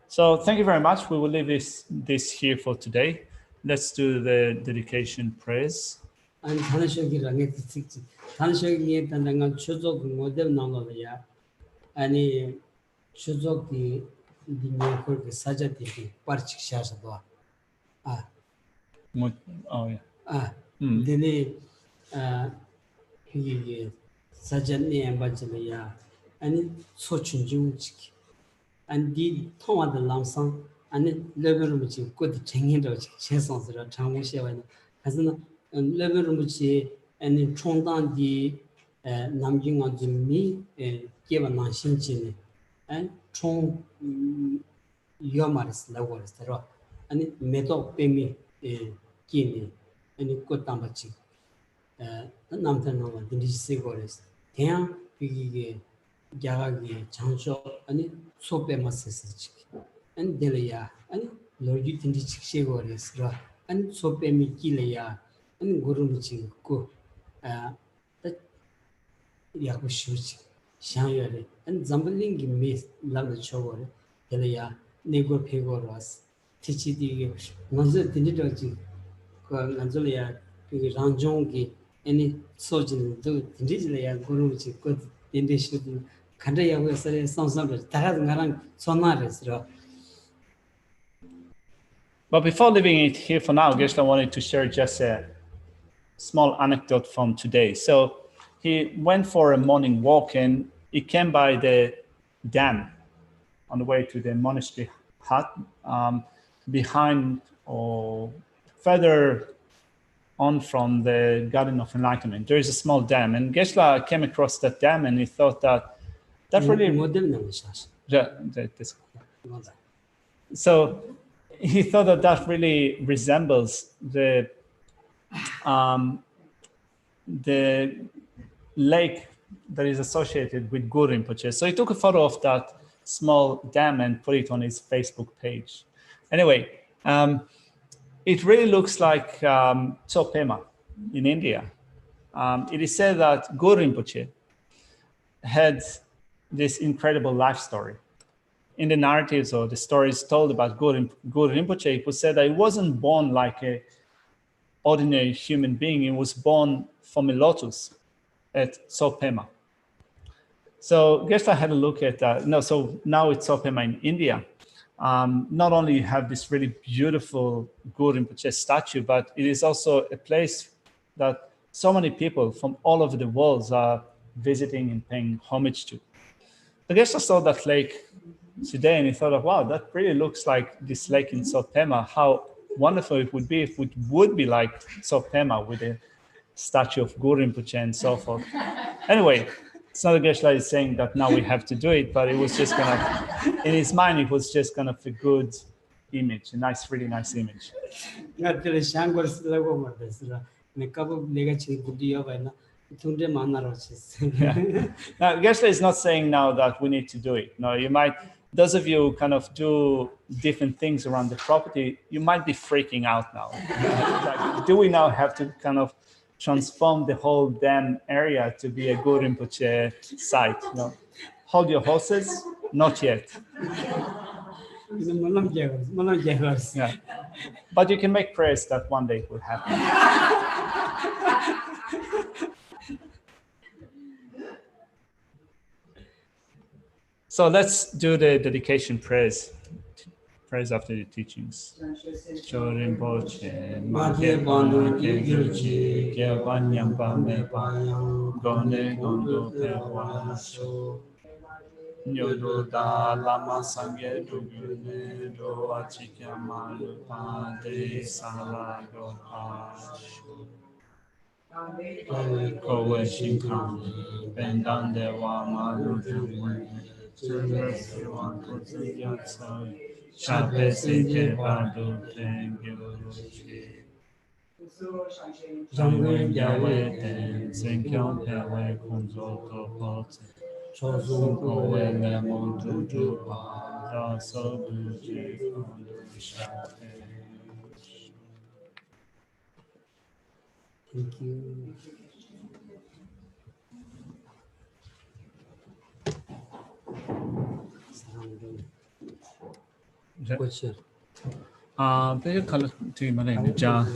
So thank you very much. We will leave this here for today. Let's do the dedication prayers. 아니 단식이랑에 특징 단식이에 단단한 추적 모델 나눠야 아니 추적이 니네 그 사자들이 빠르치셔서 데네 이게 사전에 맞잖아요. 아니 소춘중직 안디 통화들 남상 아니 레벨을 지금 곧 쟁이로 세상으로 장무시하는 가서는 레벨을 지 아니 총단디 남중한지 개발한 신진이 총 요마르스 라고르스로 아니 메도 빼미 기니 아니 꽃담바치 남편하고 드리시고레스 대양 비기게 야가기 장쇼 아니 소빼마스스치 아니 데려야 아니 로기 드리시고레스로 아니 소빼미 끼래야 아니 고르무치 고 야고슈치 샹여레 안 잠블링기 미스 라르 초고레 데려야 네고 페고로스 티치디게 먼저 드리더지 그 난절이야 그 랑종기 아니 소진도 드리지래야 고르무치 고 인데시도 간다야고 서래 상상을 다 나랑 손나레스로. But before leaving it here for now, Geshe wanted to share just a small anecdote from today. So he went for a morning walk, and he came by the dam on the way to the monastery hut behind or further on from the Garden of Enlightenment. There is a small dam, and Geshe came across that dam, and he thought that really 모델 나오셨어. this. So he thought that really resembles the lake that is associated with Guru Rinpoche. So he took a photo of that small dam and put it on his Facebook page. Anyway, it really looks like Tsopema in India. It is said that Guru Rinpoche had this incredible life story. In the narratives or the stories told about Guru Rinpoche, it was said that he wasn't born like an ordinary human being. He was born from a lotus at Tsopema. So Geshe had a look at that. No, so now it's Tsopema in India. Not only you have this really beautiful Guru Rinpoche statue, but it is also a place that so many people from all over the world are visiting and paying homage to. So Geshe saw that lake today and he thought, wow, that really looks like this lake in Tsopema. How wonderful it would be if it would be like Tsopema with a statue of Guru Rinpoche and so forth. Anyway, it's not that Geshe is saying that now we have to do it, but it was just kind of, in his mind, it was just kind of a good image, a nice, really nice image. 나들의 샹거를 쓰려고 말했어. 내가 내가 지금 부디어 봐나. tunde manaro Yeah. Now, Geshe is not saying now that we need to do it. No, you might, those of you who kind of do different things around the property, you might be freaking out now. Like, do we now have to kind of transform the whole dam area to be a Guru Rinpoche site? No. Hold your horses, not yet. Yeah. But you can make prayers that one day it will happen. So let's do the dedication prayers. Prayers after the teachings. Chorimpoche, Mage Banu Kegurji, Gyabanyam Pame Payam, Gone Gondo Pewasho, Nyododa Lama Sange Dugune, Do Achikya Malupa, De Salago Asho. Kowe Shinkami, Bendande Wa Malu Dugune, Everyone puts in your soul. Shape Sike Badu Tengyuruchi. Jamwe Yawe Ten, Senkyon Pewe Kunzo Topote. Chosun Kowe Lemon Tutupa, Daso Duji Kundu Shape. Thank you. Question. They color to my jar.